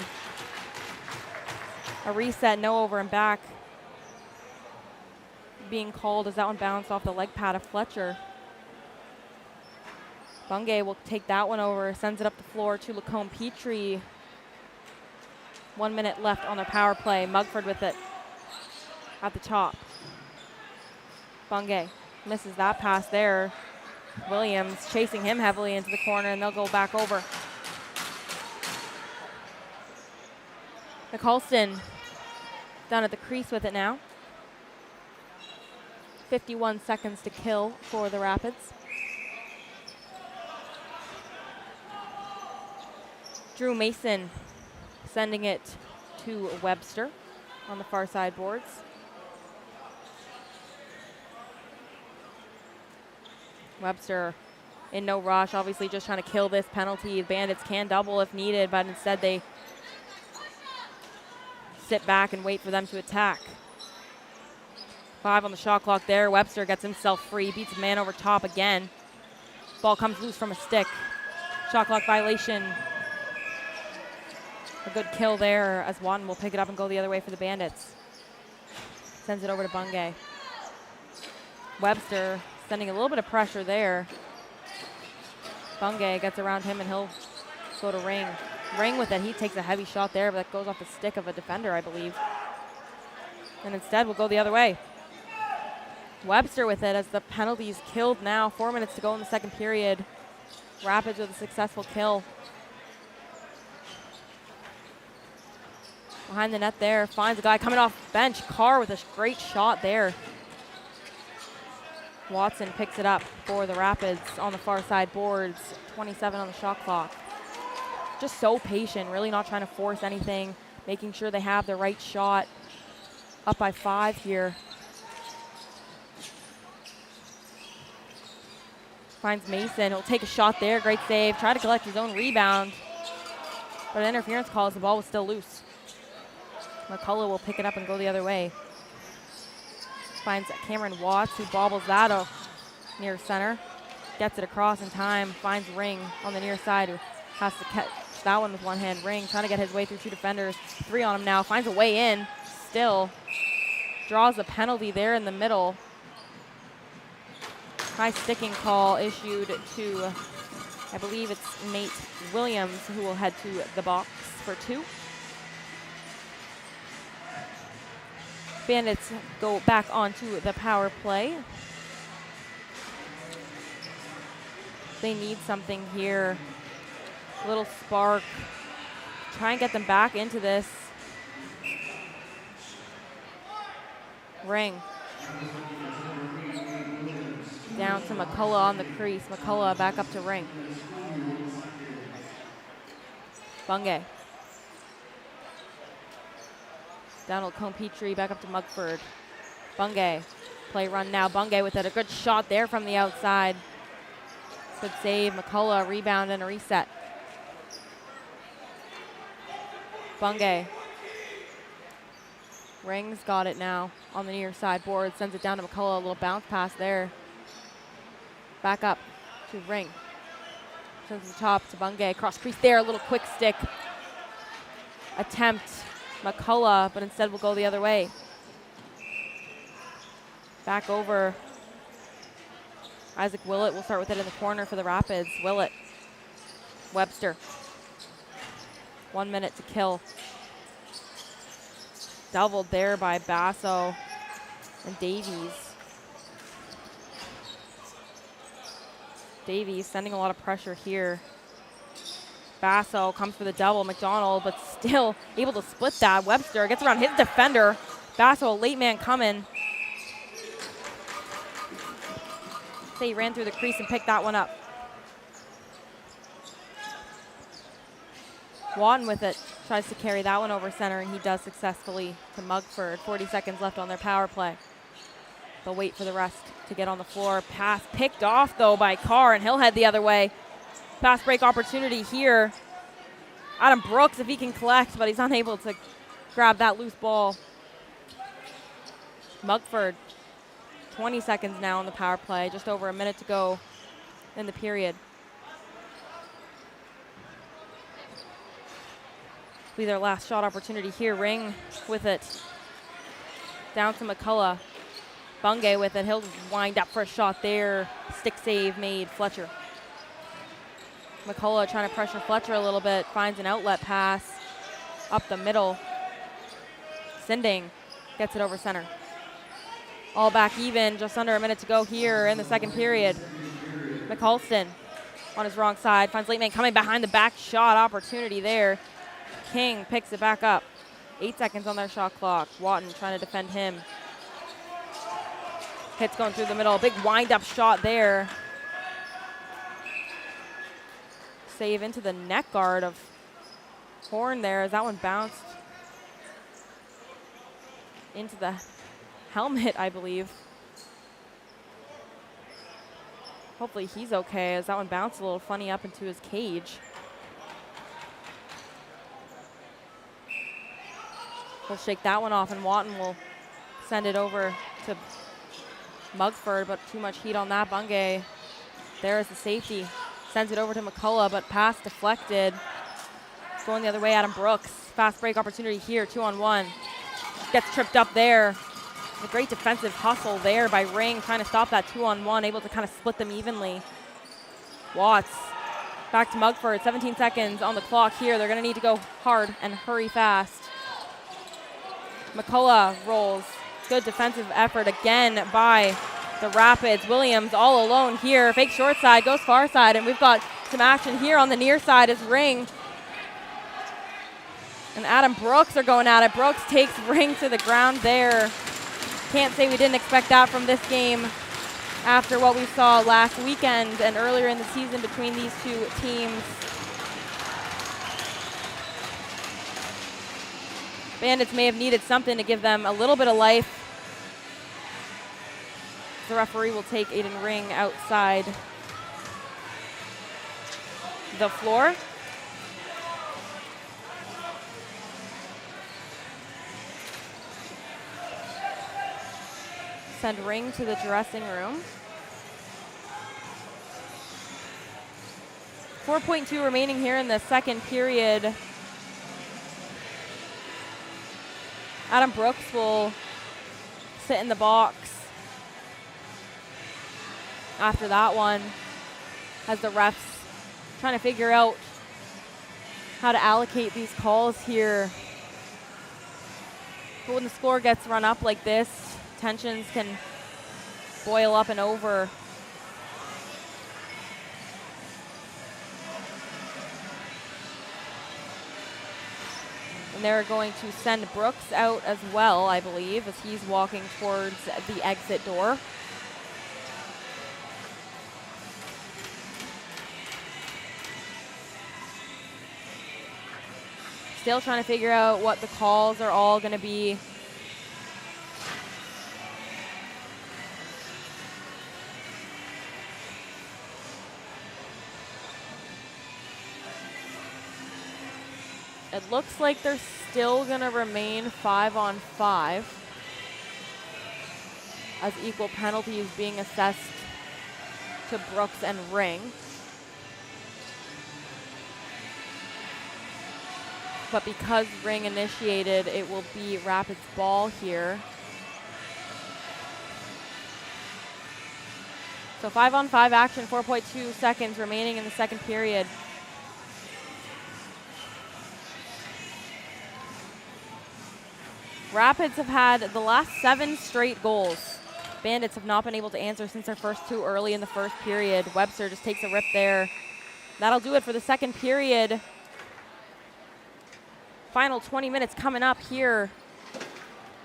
A reset, no over and back being called as that one bounced off the leg pad of Fletcher. Bungay will take that one over, sends it up the floor to Lacombe Petrie. 1 minute left on their power play. Mugford with it at the top. Bungay misses that pass there. Williams chasing him heavily into the corner, and they'll go back over. Nicholson down at the crease with it now. 51 seconds to kill for the Rapids. Drew Mason sending it to Webster on the far side boards. Webster in no rush, obviously just trying to kill this penalty. The Bandits can double if needed, but instead they sit back and wait for them to attack. 5 on the shot clock there. Webster gets himself free, beats a man over top again. Ball comes loose from a stick. Shot clock violation. A good kill there as Watton will pick it up and go the other way for the Bandits. Sends it over to Bungay. Webster sending a little bit of pressure there. Bungay gets around him and he'll go to Ring. Ring with it, he takes a heavy shot there, but that goes off the stick of a defender, I believe. And instead we'll go the other way. Webster with it as the penalty's killed now. 4 minutes to go in the second period. Rapids with a successful kill. Behind the net there, finds a guy coming off bench. Carr with a great shot there. Watson picks it up for the Rapids on the far side boards. 27 on the shot clock. Just so patient, really not trying to force anything, making sure they have the right shot. Up by 5 here. Finds Mason, he'll take a shot there, great save. Try to collect his own rebound, but an interference call as the ball was still loose. McCullough will pick it up and go the other way. Finds Cameron Watts, who bobbles that off near center. Gets it across in time, finds Ring on the near side, who has to catch that one with one hand. Ring trying to get his way through 2 defenders. 3 on him now, finds a way in, still. Draws a penalty there in the middle. High sticking call issued to, I believe it's Nate Williams, who will head to the box for 2. Bandits go back onto the power play. They need something here. A little spark. Try and get them back into this. Ring. Down to McCullough on the crease. McCullough back up to Ring. Bungay. Down to Lacombe Petrie, back up to Mugford. Bungay. Play run now. Bungay with it. A good shot there from the outside. Good save. McCullough, rebound and a reset. Bungay. Ring's got it now on the near side board. Sends it down to McCullough. A little bounce pass there. Back up to Ring. Sends the top to Bungay. Cross crease there. A little quick stick attempt. McCullough, but instead will go the other way. Back over. Isaac Willett will start with it in the corner for the Rapids. Willett. Webster. 1 minute to kill. Doubled there by Basso and Davies. Davies sending a lot of pressure here. Basso comes for the double. McDonald, but still able to split that. Webster gets around his defender. Basso, a late man coming. Say he ran through the crease and picked that one up. Watton with it, tries to carry that one over center, and he does successfully to Mugford. 40 seconds left on their power play. They'll wait for the rest to get on the floor. Pass picked off, though, by Carr, and he'll head the other way. Fast break opportunity here. Adam Brooks, if he can collect, but he's unable to grab that loose ball. Mugford, 20 seconds now on the power play, just over a minute to go in the period. Be their last shot opportunity here. Ring with it. Down to McCullough. Bungay with it. He'll wind up for a shot there. Stick save made. Fletcher. McCullough trying to pressure Fletcher a little bit. Finds an outlet pass up the middle. Sinding gets it over center. All back even. Just under a minute to go here in the second period. McCulston on his wrong side. Finds late man coming behind the back. Shot opportunity there. King picks it back up. 8 seconds on their shot clock. Watton trying to defend him. Hits going through the middle. Big wind-up shot there. Save into the neck guard of Horn there as that one bounced into the helmet, I believe. Hopefully he's okay as that one bounced a little funny up into his cage. We'll shake that one off, and Watton will send it over to Mugford, but too much heat on that. Bungay, there is the safety. Sends it over to McCullough, but pass deflected. Going the other way, Adam Brooks. Fast break opportunity here, 2-on-1. Gets tripped up there. A great defensive hustle there by Ring, trying to stop that 2-on-1, able to kind of split them evenly. Watts, back to Mugford, 17 seconds on the clock here. They're gonna need to go hard and hurry fast. McCullough rolls. Good defensive effort again by the Rapids. Williams all alone here. Fake short side, goes far side, and we've got some action here on the near side as Ring and Adam Brooks are going at it. Brooks takes Ring to the ground there. Can't say we didn't expect that from this game after what we saw last weekend and earlier in the season between these two teams. Bandits may have needed something to give them a little bit of life. The referee will take Aiden Ring outside the floor. Send Ring to the dressing room. 4.2 remaining here in the second period. Adam Brooks will sit in the box after that one as the refs trying to figure out how to allocate these calls here. But when the score gets run up like this, tensions can boil up and over. And they're going to send Brooks out as well, I believe, as he's walking towards the exit door. Still trying to figure out what the calls are all going to be. It looks like they're still going to remain 5-on-5 as equal penalties being assessed to Brooks and Ring. But because Ring initiated, it will be Rapids ball here. So 5-on-5 action, 4.2 seconds remaining in the second period. Rapids have had the last 7 straight goals. Bandits have not been able to answer since their first 2 early in the first period. Webster just takes a rip there. That'll do it for the second period. Final 20 minutes coming up here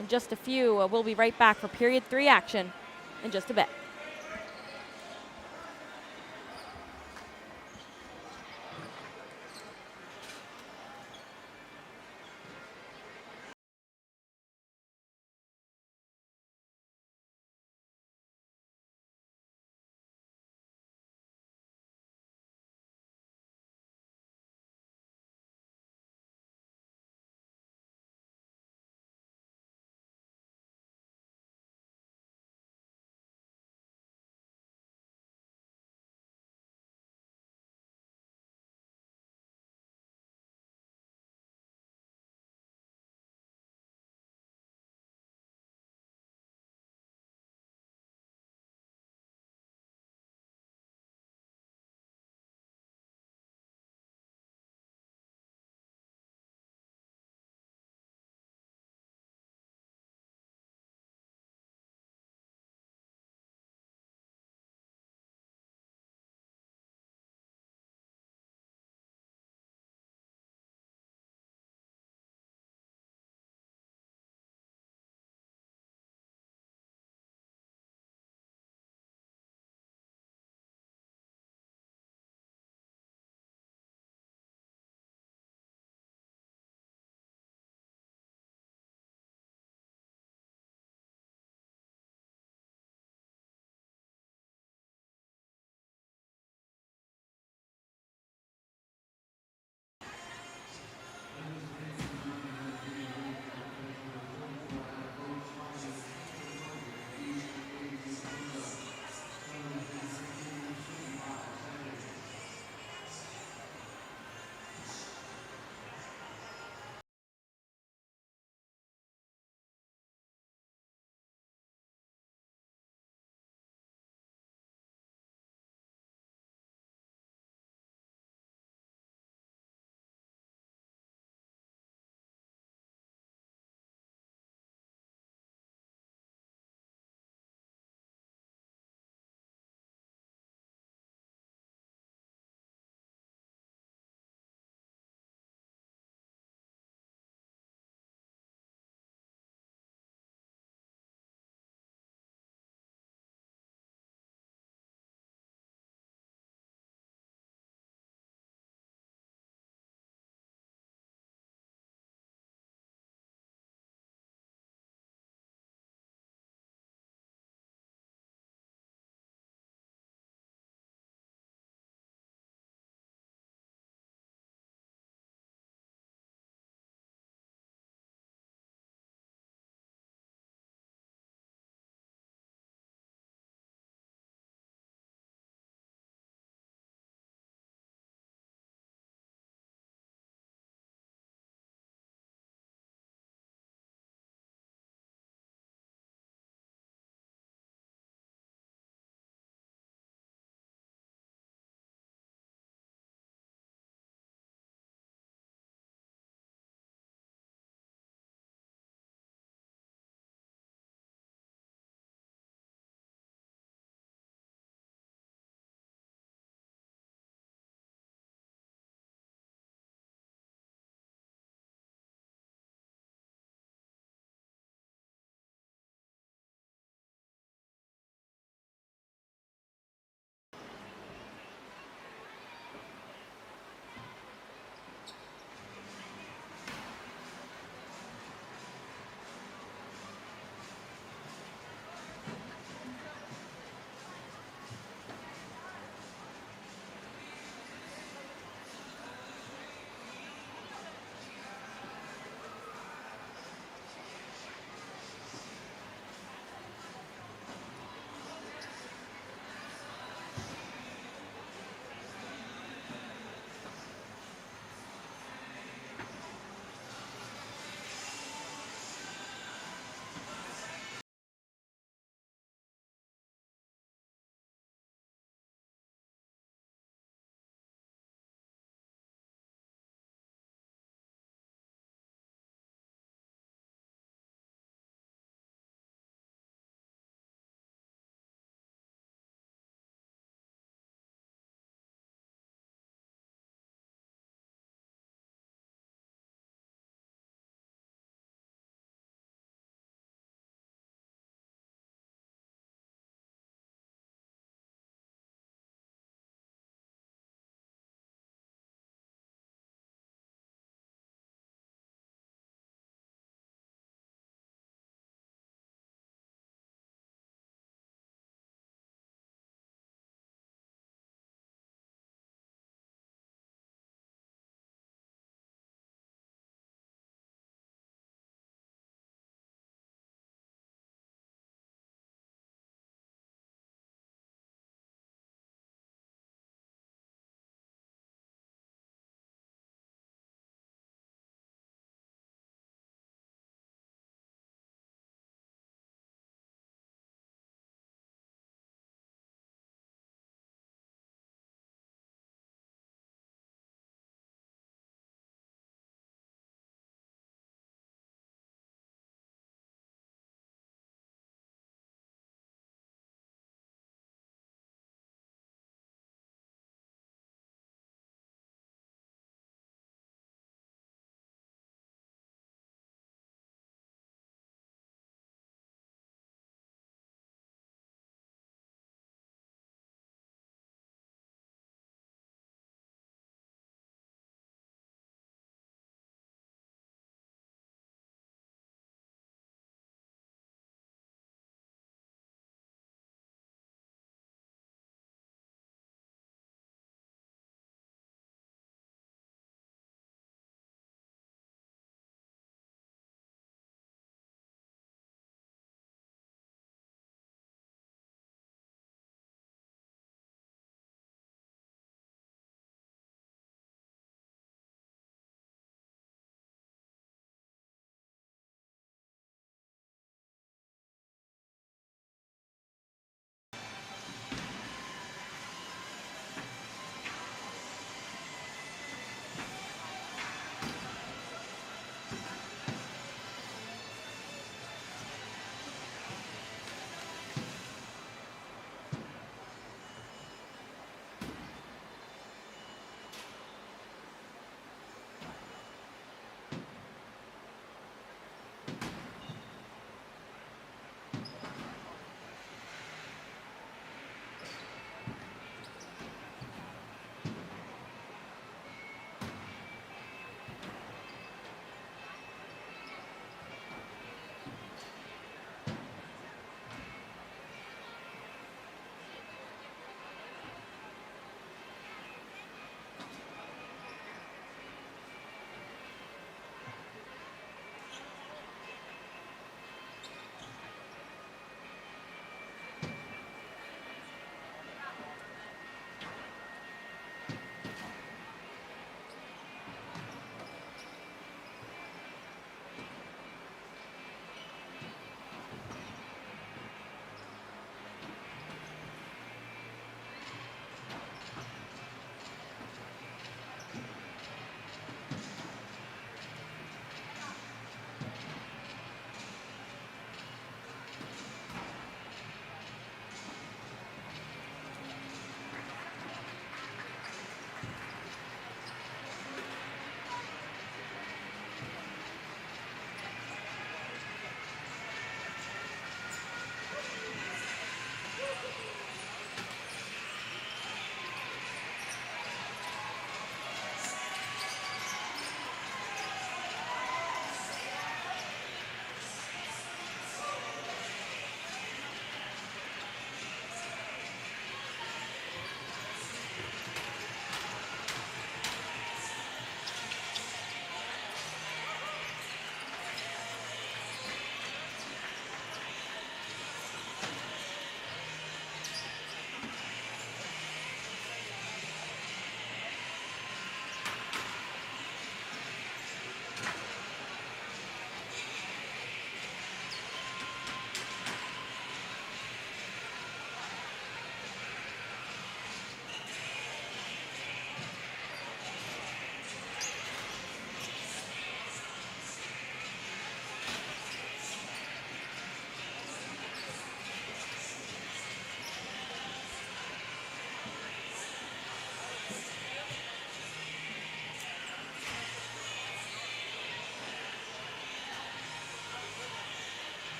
in just a few. We'll be right back for period 3 action in just a bit.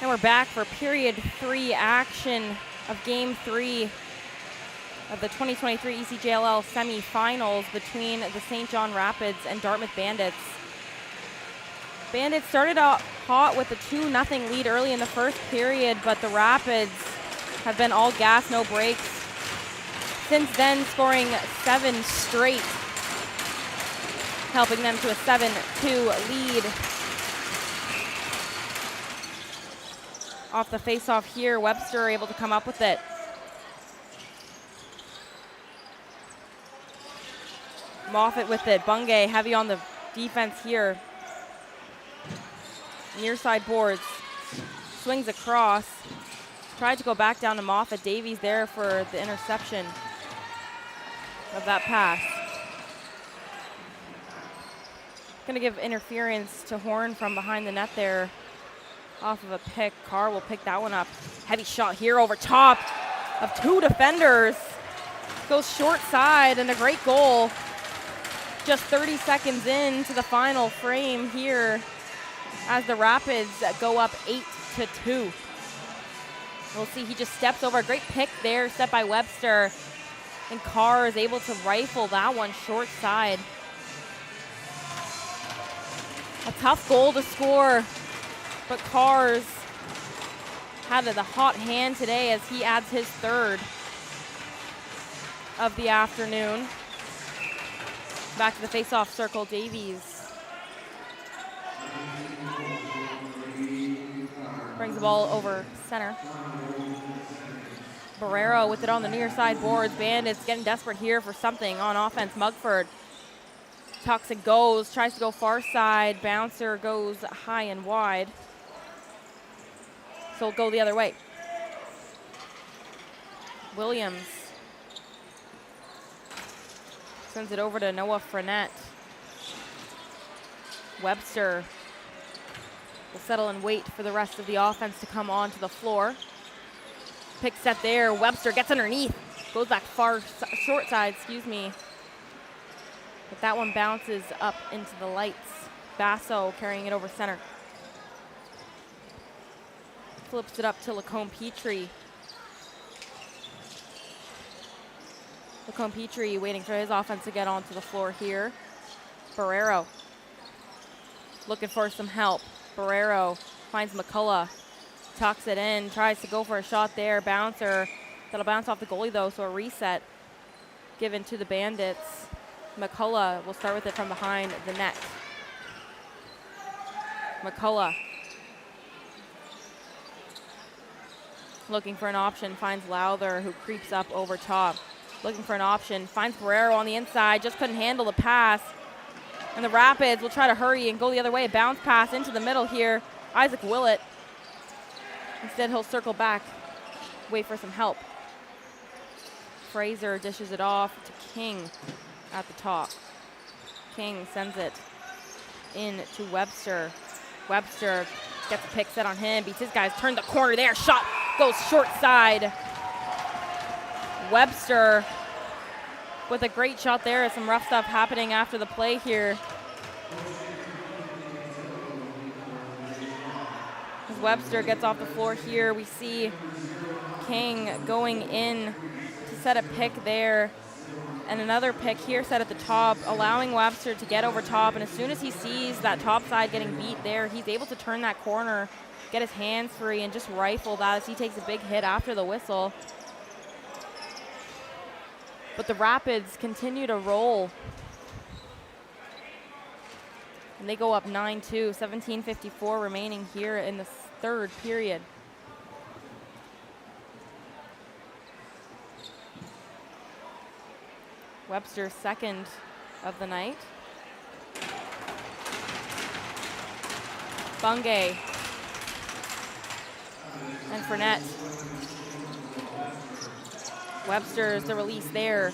And we're back for period 3 action of game 3 of the 2023 ECJLL semifinals between the St. John Rapids and Dartmouth Bandits. Bandits started out hot with a 2-0 lead early in the first period, but the Rapids have been all gas, no brakes. Since then, scoring 7 straight, helping them to a 7-2 lead. Off the face-off here, Webster able to come up with it. Moffat with it. Bungay heavy on the defense here. Near side boards. Swings across. Tried to go back down to Moffat. Davies there for the interception of that pass. Going to give interference to Horn from behind the net there. Off of a pick. Carr will pick that one up. Heavy shot here over top of 2 defenders. Goes short side and a great goal. Just 30 seconds into the final frame here as the Rapids go up 8-2. We'll see, he just steps over. A great pick there, set by Webster. And Carr is able to rifle that one short side. A tough goal to score. But Carr's had the hot hand today as he adds his 3rd of the afternoon. Back to the face-off circle, Davies. Brings the ball over center. Barrero with it on the near side boards. Bandits getting desperate here for something on offense. Mugford tucks and goes, tries to go far side. Bouncer goes high and wide. So it'll go the other way. Williams sends it over to Noah Frenette. Webster will settle and wait for the rest of the offense to come onto the floor. Pick set there. Webster gets underneath. Goes back short side, But that one bounces up into the lights. Basso carrying it over center. Flips it up to Lacombe Petrie. Lacombe Petrie waiting for his offense to get onto the floor here. Barrero looking for some help. Barrero finds McCullough, tucks it in, tries to go for a shot there. Bouncer, that'll bounce off the goalie though, so a reset given to the Bandits. McCullough will start with it from behind the net. McCullough looking for an option, finds Lowther, who creeps up over top. Looking for an option, finds Barrero on the inside, just couldn't handle the pass. And the Rapids will try to hurry and go the other way. Bounce pass into the middle here. Isaac Willett. Instead, he'll circle back, wait for some help. Fraser dishes it off to King at the top. King sends it in to Webster. Webster gets a pick set on him, beats his guys, turns the corner there, shot goes short side. Webster with a great shot there. Some rough stuff happening after the play here. As Webster gets off the floor here, we see King going in to set a pick there. And another pick here set at the top, allowing Webster to get over top. And as soon as he sees that top side getting beat there, he's able to turn that corner, get his hands free, and just rifle that as he takes a big hit after the whistle. But the Rapids continue to roll. And they go up 9-2, 17:54 remaining here in the 3rd period. Webster's 2nd of the night. Bungay and Frenette. Webster's the release there.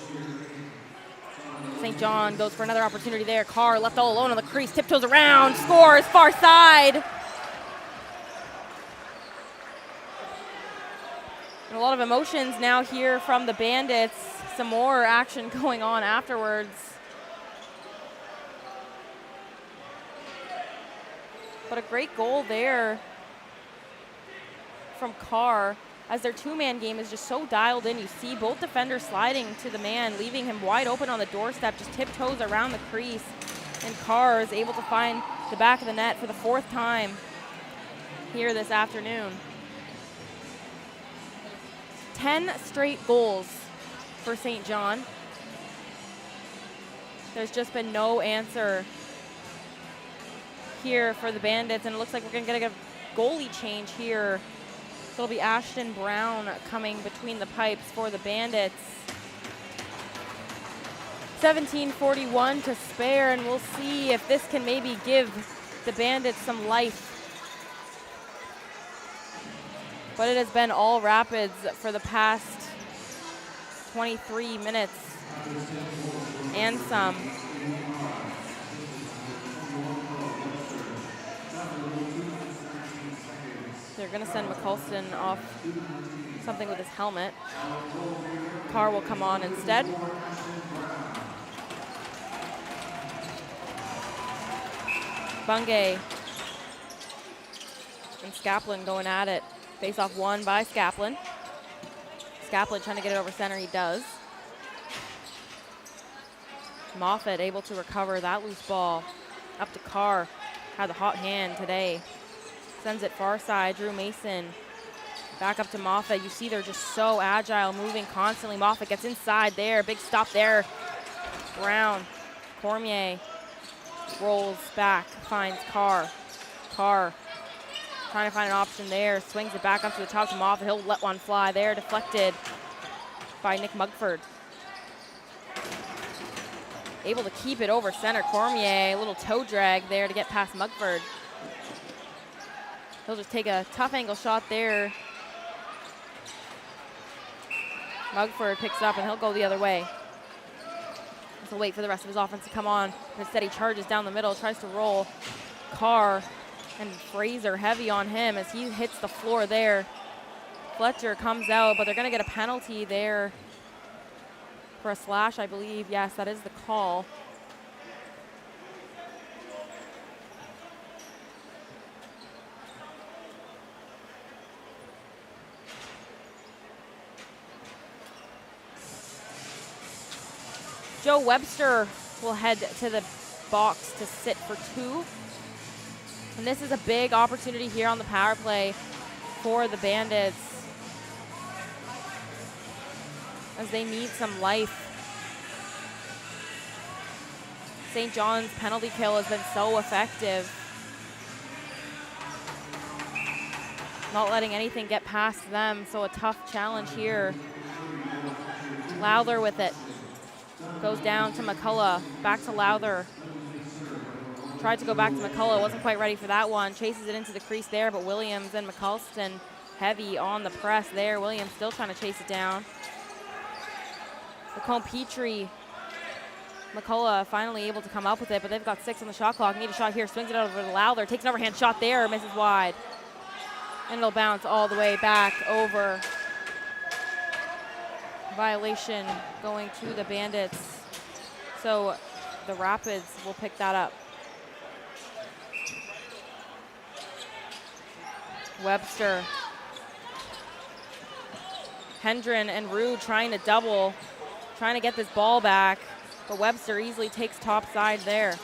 St. John goes for another opportunity there. Carr left all alone on the crease, tiptoes around, scores, far side. And a lot of emotions now here from the Bandits. Some more action going on afterwards. But a great goal there from Carr as their two-man game is just so dialed in. You see both defenders sliding to the man, leaving him wide open on the doorstep, just tiptoes around the crease. And Carr is able to find the back of the net for the 4th time here this afternoon. 10 straight goals for St. John. There's just been no answer here for the Bandits, and it looks like we're going to get a goalie change here. So it'll be Ashton Brown coming between the pipes for the Bandits. 17:41 to spare, and we'll see if this can maybe give the Bandits some life. But it has been all Rapids for the past 23 minutes and some. They're going to send McCulston off something with his helmet. Carr will come on instead. Bungay and Skaplin going at it. Face off won by Skaplin. Skaplin trying to get it over center, he does. Moffat able to recover that loose ball. Up to Carr, had the hot hand today. Sends it far side, Drew Mason. Back up to Moffat. You see they're just so agile, moving constantly. Moffat gets inside there, big stop there. Brown, Cormier rolls back, finds Carr. Carr trying to find an option there, swings it back up to the top to Moffat. He'll let one fly there, deflected by Nick Mugford. Able to keep it over center. Cormier, a little toe drag there to get past Mugford. He'll just take a tough angle shot there. Mugford picks it up and he'll go the other way. He'll wait for the rest of his offense to come on. Instead he charges down the middle, tries to roll. Carr and Fraser heavy on him as he hits the floor there. Fletcher comes out, but they're gonna get a penalty there for a slash, I believe. Yes, that is the call. Joe Webster will head to the box to sit for 2. And this is a big opportunity here on the power play for the Bandits as they need some life. St. John's penalty kill has been so effective. Not letting anything get past them, so a tough challenge here. Lowther with it. Goes down to McCullough, back to Lowther. Tried to go back to McCullough, wasn't quite ready for that one. Chases it into the crease there, but Williams and McCulston heavy on the press there. Williams still trying to chase it down. Lacombe Petrie, McCullough finally able to come up with it, but they've got 6 on the shot clock. Need a shot here, swings it over to Lowther, takes an overhand shot there, misses wide. And it'll bounce all the way back over. Violation going to the Bandits. So the Rapids will pick that up. Webster. Hendren and Rude trying to double, trying to get this ball back, but Webster easily takes top side there.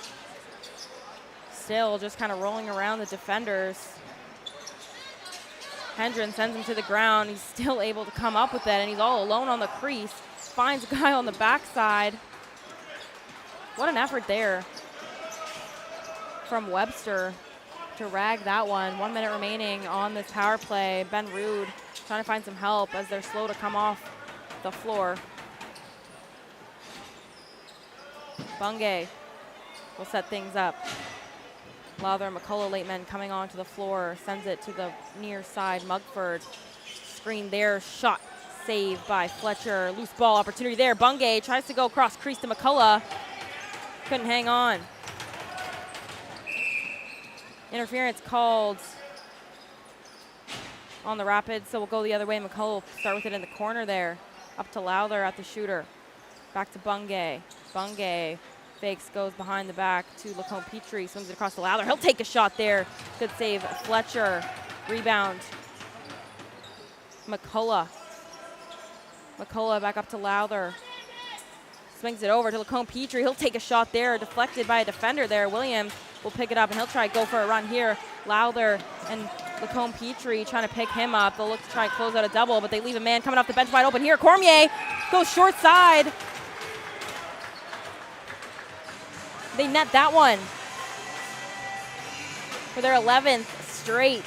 Still just kind of rolling around the defenders. Hendren sends him to the ground. He's still able to come up with it, and he's all alone on the crease. Finds a guy on the backside. What an effort there from Webster to rag that one. 1 minute remaining on this power play. Ben Rude trying to find some help as they're slow to come off the floor. Bungay will set things up. Lowther and McCullough, late men coming onto the floor, sends it to the near side. Mugford, screen there, shot, saved by Fletcher. Loose ball opportunity there. Bungay tries to go across crease to McCullough. Couldn't hang on. Interference called on the Rapids, so we'll go the other way. McCullough will start with it in the corner there. Up to Lowther at the shooter. Back to Bungay. Bungay fakes, goes behind the back to Lacombe Petrie, swings it across to Lowther. He'll take a shot there. Good save, Fletcher. Rebound McCullough. McCullough back up to Lowther. Swings it over to Lacombe Petrie. He'll take a shot there, deflected by a defender there. Williams will pick it up, and he'll try to go for a run here. Lowther and Lacombe Petrie trying to pick him up. They'll look to try and close out a double, but they leave a man coming off the bench wide open here. Cormier goes short side. They net that one for their 11th straight.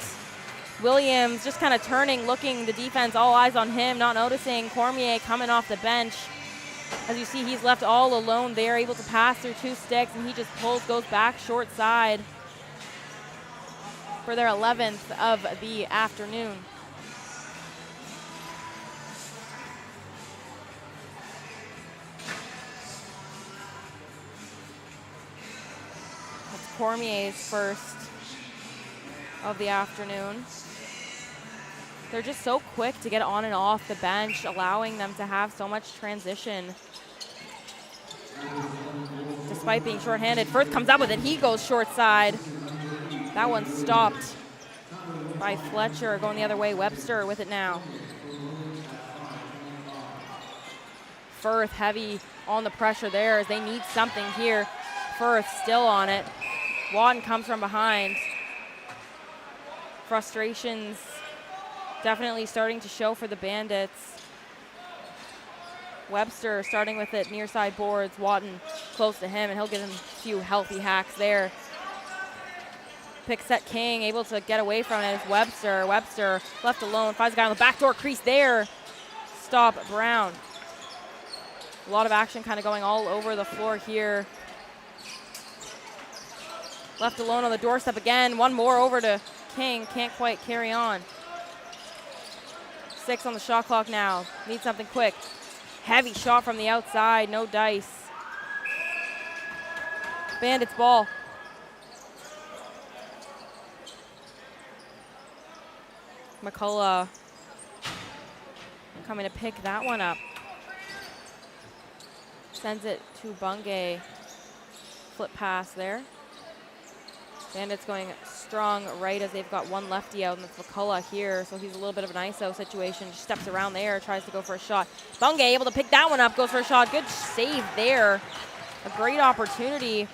Williams just kind of turning, looking, the defense, all eyes on him, not noticing Cormier coming off the bench. As you see, he's left all alone there, able to pass through 2 sticks, and he just goes back short side for their 11th of the afternoon. That's Cormier's first of the afternoon. They're just so quick to get on and off the bench, allowing them to have so much transition. Despite being shorthanded, Firth comes up with it. He goes short side. That one stopped by Fletcher, going the other way. Webster with it now. Firth heavy on the pressure there as they need something here. Firth still on it. Wadden comes from behind. Frustrations definitely starting to show for the Bandits. Webster starting with it near side boards. Wadden close to him, and he'll get him a few healthy hacks there. Pickset King able to get away from it as Webster. Webster left alone, finds a guy on the backdoor crease there. Stop Brown. A lot of action kind of going all over the floor here. Left alone on the doorstep again. One more over to King, can't quite carry on. 6 on the shot clock now. Need something quick. Heavy shot from the outside, no dice. Bandits ball. McCullough coming to pick that one up. Sends it to Bungay. Flip pass there. Bandits going strong right as they've got one lefty out, and it's McCullough here, so he's a little bit of an ISO situation. Just steps around there, tries to go for a shot. Bungay able to pick that one up, goes for a shot. Good save there. A great opportunity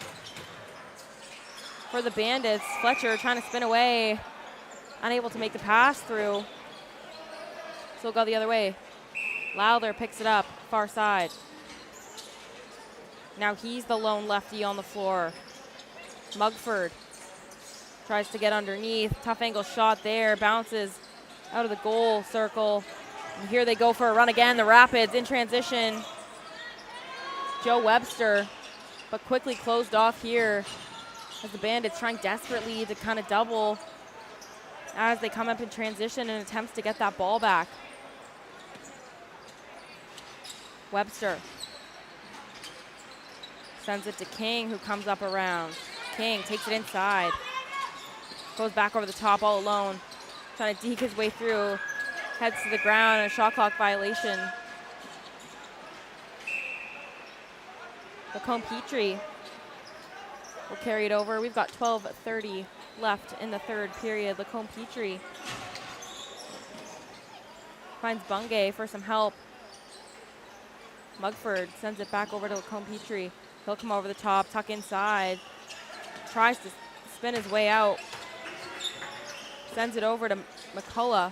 for the Bandits. Fletcher trying to spin away, unable to make the pass through. Still go the other way. Lowther picks it up, far side. Now he's the lone lefty on the floor. Mugford tries to get underneath. Tough angle shot there. Bounces out of the goal circle. And here they go for a run again. The Rapids in transition. Joe Webster, but quickly closed off here as the Bandits trying desperately to kind of double as they come up in transition and attempts to get that ball back. Webster sends it to King, who comes up around. King takes it inside. Goes back over the top all alone. Trying to deke his way through. Heads to the ground, and a shot clock violation. Lacombe Petrie will carry it over. We've got 12:30 left in the third period. Lacombe Petrie finds Bungay for some help. Mugford sends it back over to Lacombe Petrie. He'll come over the top, tuck inside. Tries to spin his way out. Sends it over to McCullough.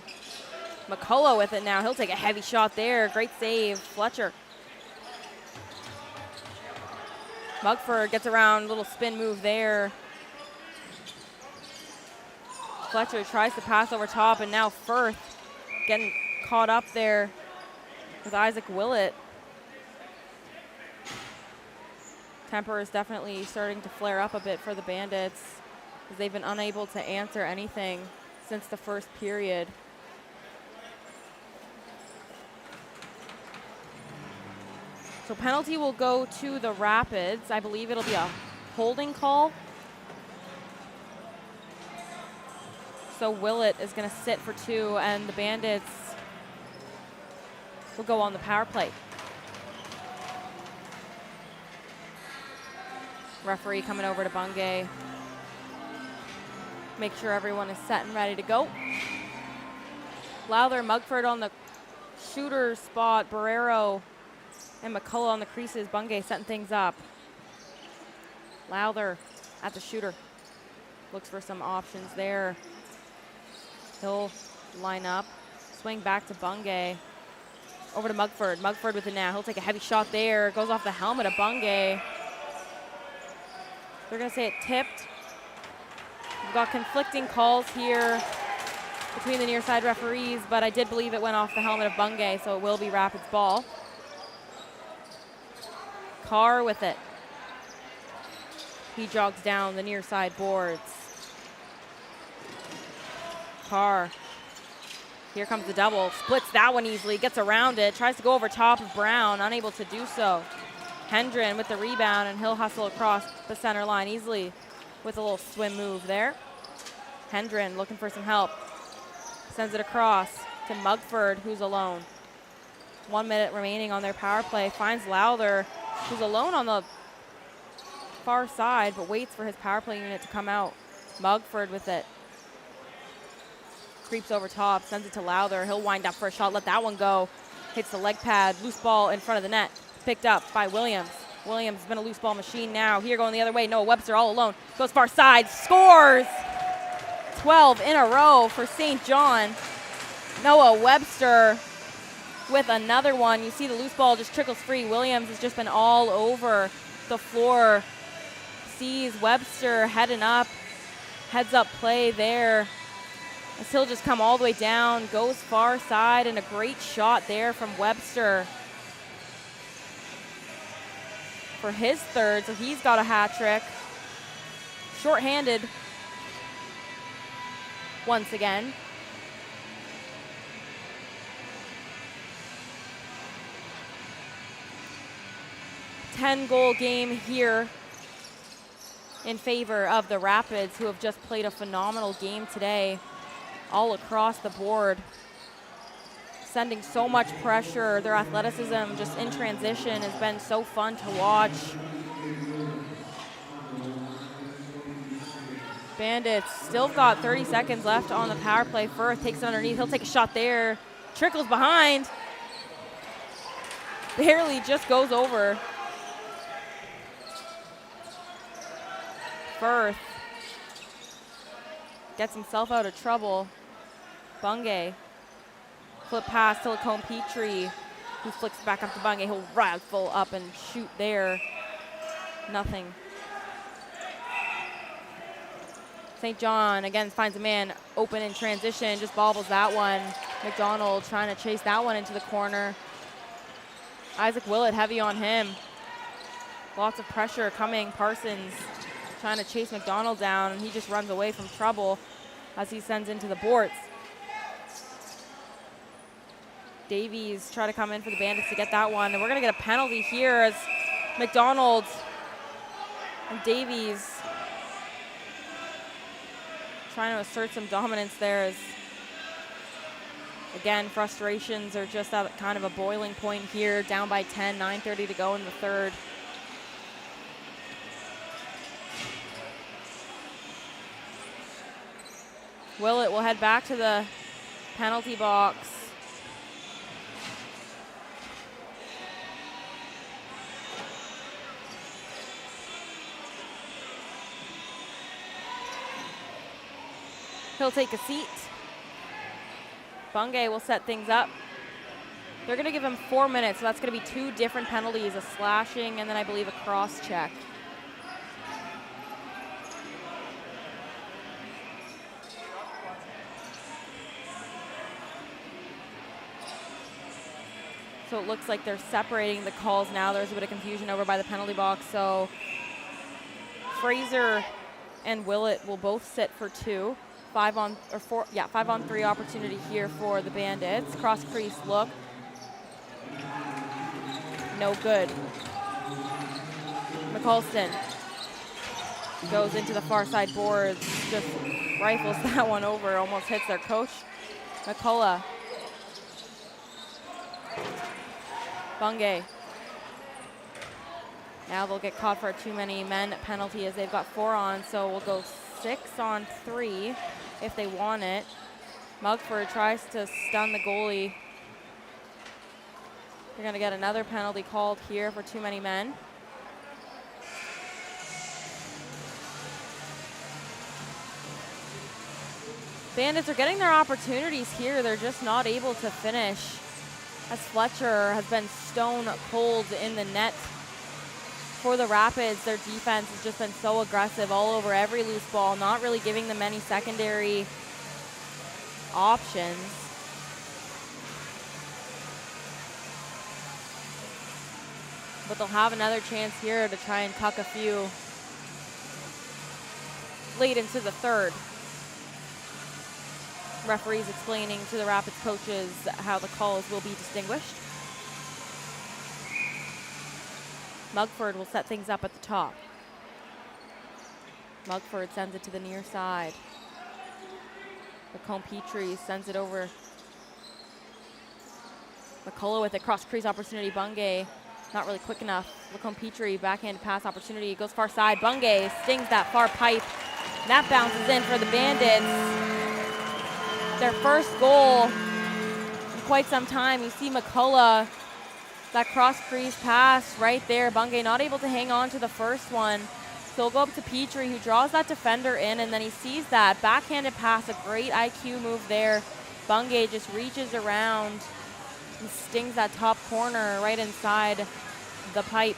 McCullough with it now. He'll take a heavy shot there. Great save. Fletcher. Mugford gets around, little spin move there. Fletcher tries to pass over top, and now Firth getting caught up there with Isaac Willett. Temper is definitely starting to flare up a bit for the Bandits as they've been unable to answer anything since the first period. So penalty will go to the Rapids. I believe it'll be a holding call. So Willett is going to sit for 2, and the Bandits will go on the power play. Referee coming over to Bungay. Make sure everyone is set and ready to go. Lowther, Mugford on the shooter spot. Barrero and McCullough on the creases. Bungay setting things up. Lowther at the shooter. Looks for some options there. He'll line up. Swing back to Bungay. Over to Mugford. Mugford with it now. He'll take a heavy shot there. Goes off the helmet of Bungay. They're going to say it tipped. We've got conflicting calls here between the near side referees, but I did believe it went off the helmet of Bungay, so it will be Rapids ball. Carr with it. He jogs down the near side boards. Carr. Here comes the double. Splits that one easily. Gets around it. Tries to go over top of Brown. Unable to do so. Hendren with the rebound, and he'll hustle across the center line easily with a little swim move there. Hendren looking for some help. Sends it across to Mugford, who's alone. 1 minute remaining on their power play. Finds Lowther, who's alone on the far side, but waits for his power play unit to come out. Mugford with it. Creeps over top, sends it to Lowther. He'll wind up for a shot, let that one go. Hits the leg pad, loose ball in front of the net. Picked up by Williams. Williams has been a loose ball machine now. Here going the other way, Noah Webster all alone. Goes far side, scores! 12 in a row for St. John. Noah Webster with another one. You see the loose ball just trickles free. Williams has just been all over the floor. Sees Webster heading up. Heads up play there. As he'll just come all the way down, goes far side, and a great shot there from Webster for his third, so he's got a hat trick. Short-handed once again. Ten-goal game here in favor of the Rapids, who have just played a phenomenal game today all across the board. Sending so much pressure. Their athleticism just in transition has been so fun to watch. Bandits still got 30 seconds left on the power play. Firth takes it underneath. He'll take a shot there. Trickles behind. Barely just goes over. Firth gets himself out of trouble. Bungay. Flip pass to Lacombe Petrie, who flicks back up to Bungay. He'll rifle up and shoot there. Nothing. St. John again finds a man open in transition, just bobbles that one. McDonald trying to chase that one into the corner. Isaac Willett heavy on him. Lots of pressure coming. Parsons trying to chase McDonald down, and he just runs away from trouble as he sends into the boards. Davies try to come in for the Bandits to get that one, and we're going to get a penalty here as McDonald and Davies trying to assert some dominance there. As again, frustrations are just at kind of a boiling point here, down by 10, 9:30 to go in the third. Willett will head back to the penalty box. He'll take a seat. Bungay will set things up. They're going to give him 4 minutes, so that's going to be 2 different penalties, a slashing and then I believe a cross check. So it looks like they're separating the calls now. There's a bit of confusion over by the penalty box. So Fraser and Willett will both sit for 2. 5-on-3 opportunity here for the Bandits. Cross crease look. No good. McCulston goes into the far side boards, just rifles that one over, almost hits their coach. McCullough. Bungay. Now they'll get caught for a too many men penalty as they've got 4 on, so we'll go 6-on-3 if they want it. Mugford tries to stun the goalie. They're going to get another penalty called here for too many men. Bandits are getting their opportunities here. They're just not able to finish, as Fletcher has been stone cold in the net. For the Rapids, their defense has just been so aggressive all over every loose ball, not really giving them any secondary options. But they'll have another chance here to try and tuck a few late into the third. Referees explaining to the Rapids coaches how the calls will be distinguished. Mugford will set things up at the top. Mugford sends it to the near side. Lacombe Petrie sends it over. McCullough with a cross-crease opportunity. Bungay not really quick enough. Lacombe Petrie backhand pass opportunity. Goes far side. Bungay stings that far pipe. That bounces in for the Bandits. Their first goal in quite some time. You see McCullough, that cross-crease pass right there. Bungay not able to hang on to the first one. So he'll go up to Petrie, who draws that defender in, and then he sees that backhanded pass, a great IQ move there. Bungay just reaches around and stings that top corner right inside the pipe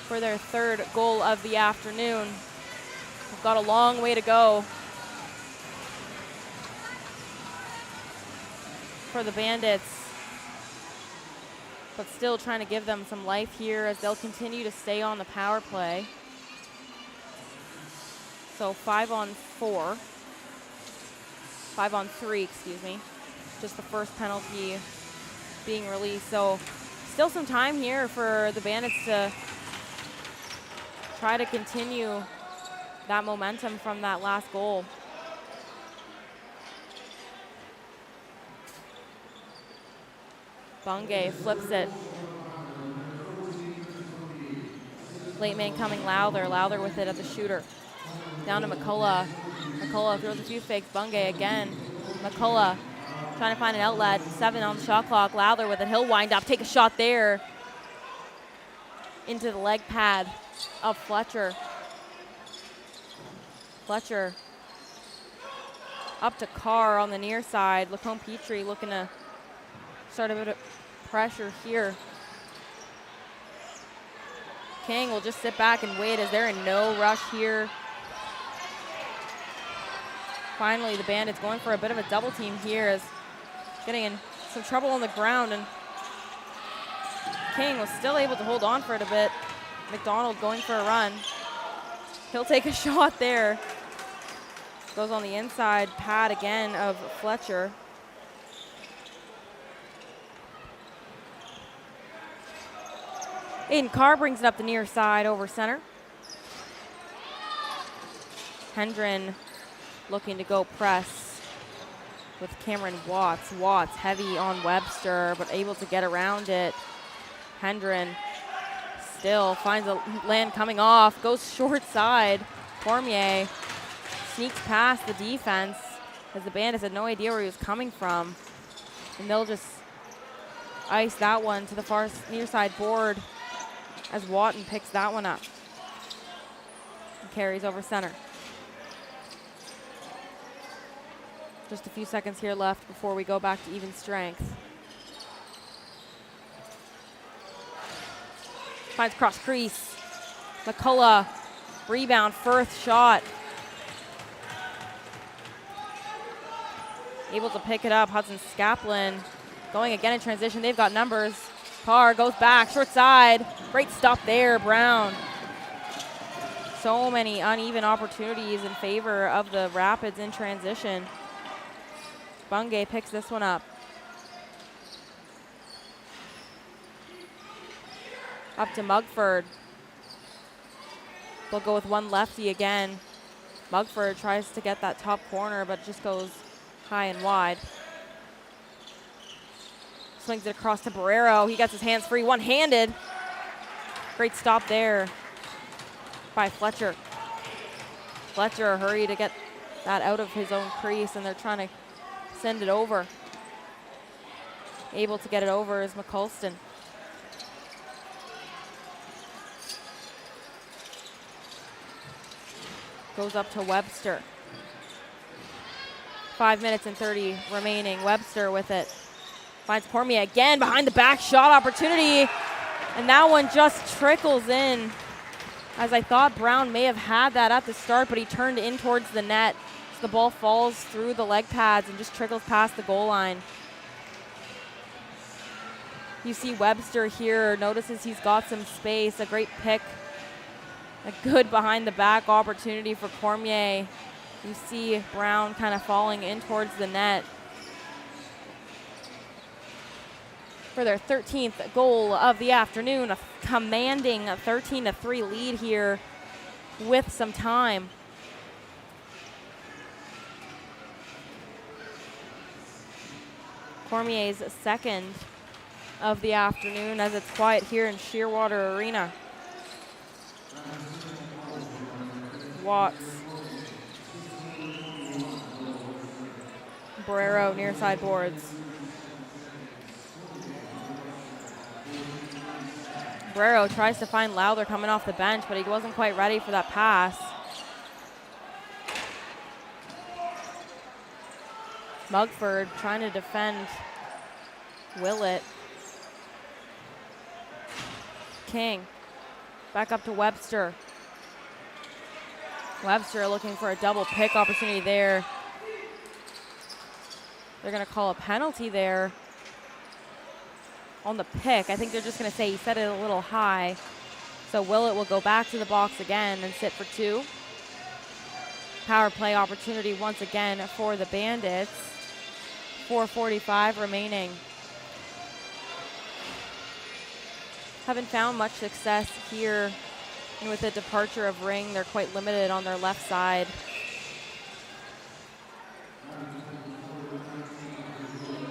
for their third goal of the afternoon. We've got a long way to go for the Bandits, but still trying to give them some life here as they'll continue to stay on the power play. So 5-on-3, excuse me. Just the first penalty being released. So still some time here for the Bandits to try to continue that momentum from that last goal. Bungay flips it. Late man coming Lowther. Lowther with it at the shooter. Down to McCullough. McCullough throws a few fakes. Bungay again. McCullough trying to find an outlet. 7 on the shot clock. Lowther with it. He'll wind up. Take a shot there. Into the leg pad of Fletcher. Fletcher up to Carr on the near side. Lacombe Petrie looking to start a bit of pressure here. King will just sit back and wait as they're in no rush here. Finally, the Bandits going for a bit of a double team here, as getting in some trouble on the ground, and King was still able to hold on for it a bit. McDonald going for a run. He'll take a shot there. Goes on the inside pad again of Fletcher. Aiden Carr brings it up the near side over center. Hendren looking to go press with Cameron Watts. Watts heavy on Webster, but able to get around it. Hendren still finds a land coming off, goes short side. Cormier sneaks past the defense as the Bandits had no idea where he was coming from. And they'll just ice that one to the far near side board as Watton picks that one up and carries over center. Just a few seconds here left before we go back to even strength. Finds cross crease. McCullough, rebound, Firth shot. Able to pick it up, Hudson Skaplin going again in transition. They've got numbers. Carr goes back, short side. Great stop there, Brown. So many uneven opportunities in favor of the Rapids in transition. Bungay picks this one up. Up to Mugford. They'll go with one lefty again. Mugford tries to get that top corner, but just goes high and wide. Swings it across to Barrero. He gets his hands free, one-handed. Great stop there by Fletcher. Fletcher hurry to get that out of his own crease, and they're trying to send it over. Able to get it over is McCulston. Goes up to Webster. 5 minutes and 30 remaining. Webster with it. Finds Cormier again behind the back, shot opportunity. And that one just trickles in. As I thought Brown may have had that at the start, but he turned in towards the net. So the ball falls through the leg pads and just trickles past the goal line. You see Webster here, notices he's got some space, a great pick. A good behind the back opportunity for Cormier. You see Brown kind of falling in towards the net. For their 13th goal of the afternoon, a commanding 13-3 lead here with some time. Cormier's second of the afternoon as it's quiet here in Shearwater Arena. Watts. Barrero near side boards. Barrero tries to find Lowther coming off the bench, but he wasn't quite ready for that pass. Mugford trying to defend Willett. King back up to Webster. Webster looking for a double pick opportunity there. They're going to call a penalty there on the pick. I think they're just going to say he set it a little high. So Willett will go back to the box again and sit for two. Power play opportunity once again for the Bandits. 4:45 remaining. Haven't found much success here. And with the departure of Ring, they're quite limited on their left side.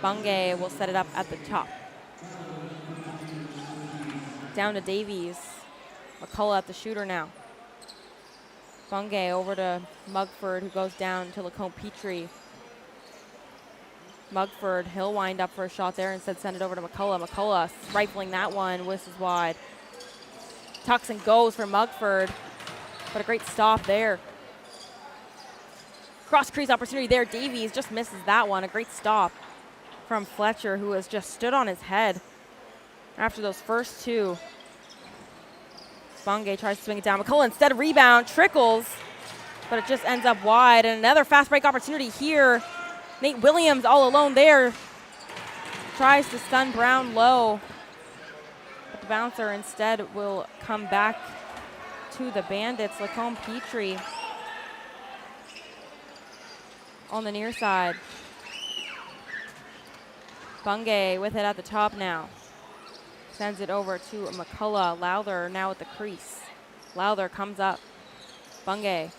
Bungay will set it up at the top. Down to Davies. McCullough at the shooter now. Bungay over to Mugford, who goes down to Lacombe Petrie. Mugford, he'll wind up for a shot there, instead send it over to McCullough. McCullough rifling that one, whistles wide. Tucks and goes for Mugford, but a great stop there. Cross crease opportunity there. Davies just misses that one. A great stop from Fletcher, who has just stood on his head after those first two. Bungay tries to swing it down. McCullough instead of rebound, trickles, but it just ends up wide. And another fast break opportunity here. Nate Williams all alone there. Tries to stun Brown low. But the bouncer instead will come back to the Bandits. Lacombe Petrie on the near side. Bungay with it at the top now. Sends it over to McCullough. Lowther now at the crease. Lowther comes up. Bungay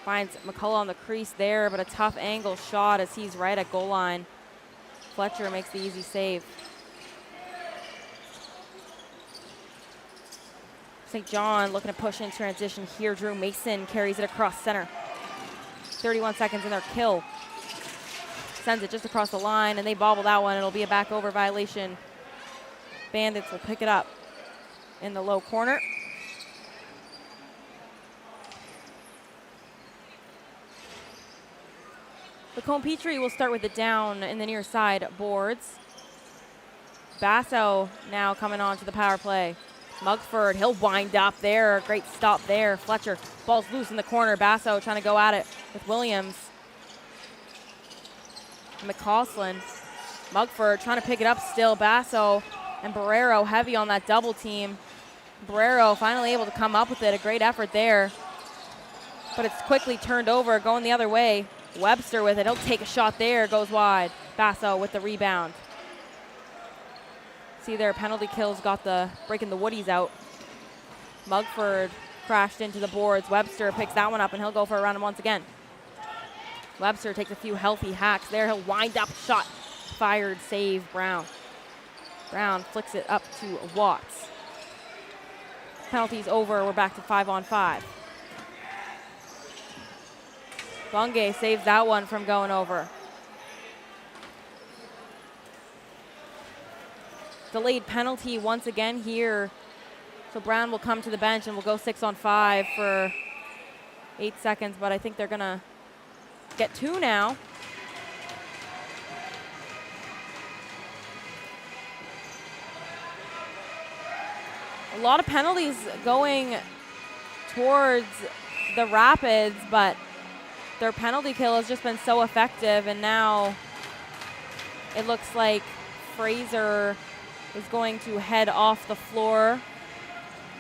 finds McCullough on the crease there, but a tough angle shot as he's right at goal line. Fletcher makes the easy save. St. John looking to push in transition here. Drew Mason carries it across center. 31 seconds in their kill. Sends it just across the line, and they bobble that one. It'll be a back over violation. Bandits will pick it up in the low corner. Lacombe Petrie will start with it down in the near side boards. Basso now coming on to the power play. Mugford, he'll wind up there. Great stop there. Fletcher, ball's loose in the corner. Basso trying to go at it with Williams. McCausland. Mugford trying to pick it up still. Basso and Barrero heavy on that double team. Barrero finally able to come up with it. A great effort there. But it's quickly turned over, going the other way. Webster with it. He'll take a shot there. Goes wide. Basso with the rebound. See their penalty kills got the breaking the woodies out. Mugford crashed into the boards. Webster picks that one up, and he'll go for a run once again. Webster takes a few healthy hacks there. He'll wind up, shot fired, save Brown. Brown flicks it up to Watts. Penalties over. We're back to 5-on-5. Bungay saves that one from going over. Delayed penalty once again here. So Brown will come to the bench and will go 6-on-5 for 8 seconds, but I think they're gonna get 2 now. A lot of penalties going towards the Rapids, but their penalty kill has just been so effective, and now it looks like Fraser is going to head off the floor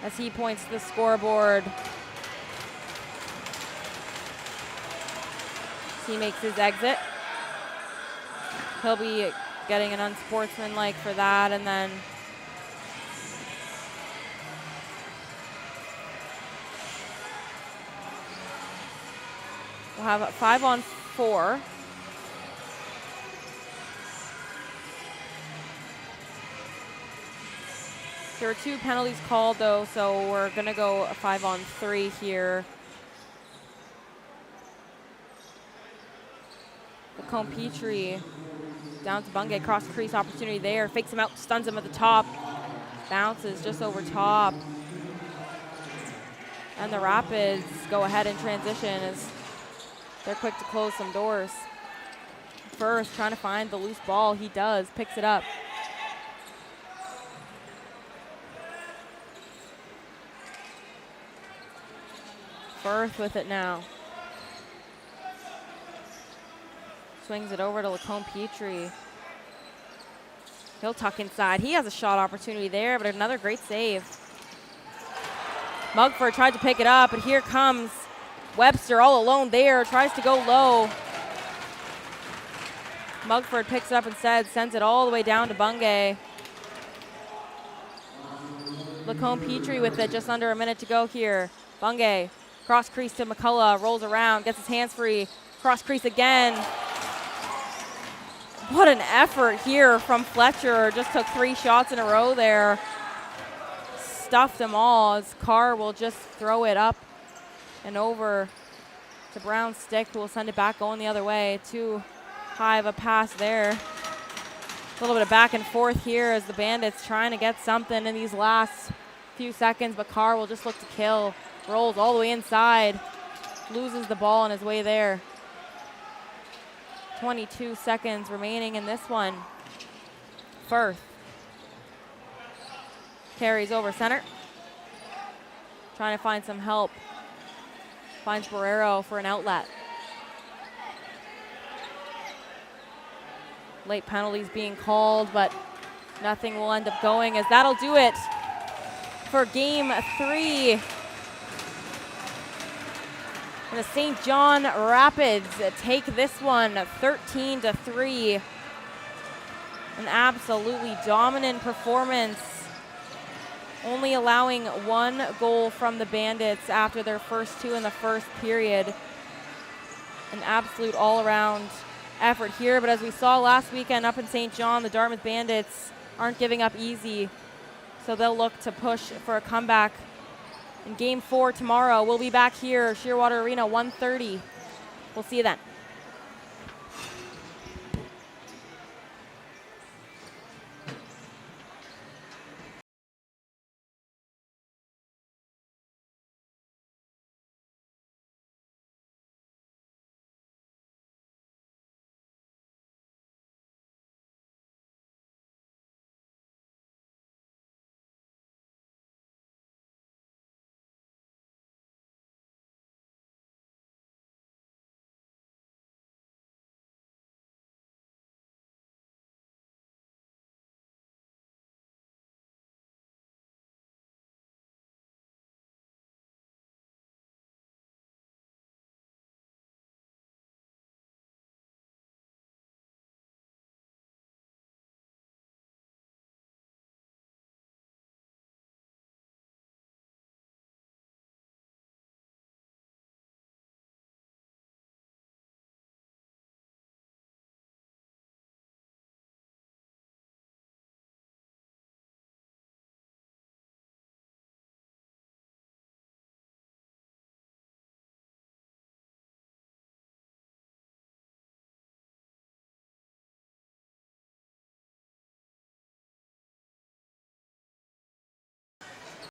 as he points to the scoreboard. He makes his exit. He'll be getting an unsportsmanlike for that, and then we'll have a 5-on-4. There were 2 penalties called though, so we're gonna go a 5-on-3 here. Lacombe Petrie down to Bungay, cross crease opportunity there, fakes him out, stuns him at the top, bounces just over top. And the Rapids go ahead in transition as they're quick to close some doors. First, trying to find the loose ball, he does, picks it up. Firth with it now. Swings it over to Lacombe Petrie. He'll tuck inside. He has a shot opportunity there, but another great save. Mugford tried to pick it up, but here comes Webster all alone there, tries to go low. Mugford picks it up instead, sends it all the way down to Bungay. Lacombe Petrie with it, just under a minute to go here. Bungay, cross crease to McCullough, rolls around, gets his hands free, cross crease again. What an effort here from Fletcher, just took 3 shots in a row there. Stuffed them all as Carr will just throw it up and over to Brown's stick, who will send it back going the other way. Too high of a pass there. A little bit of back and forth here as the Bandits trying to get something in these last few seconds, but Carr will just look to kill. Rolls all the way inside, loses the ball on his way there. 22 seconds remaining in this one. Firth carries over center, trying to find some help. Finds Barrero for an outlet. Late penalties being called, but nothing will end up going, as that'll do it for game 3. And the St. John Rapids take this one 13-3. An absolutely dominant performance, only allowing 1 goal from the Bandits after their first 2 in the first period. An absolute all-around effort here, but as we saw last weekend up in St. John, the Dartmouth Bandits aren't giving up easy, so they'll look to push for a comeback in game 4 tomorrow. We'll be back here, Shearwater Arena, 1:30. We'll see you then.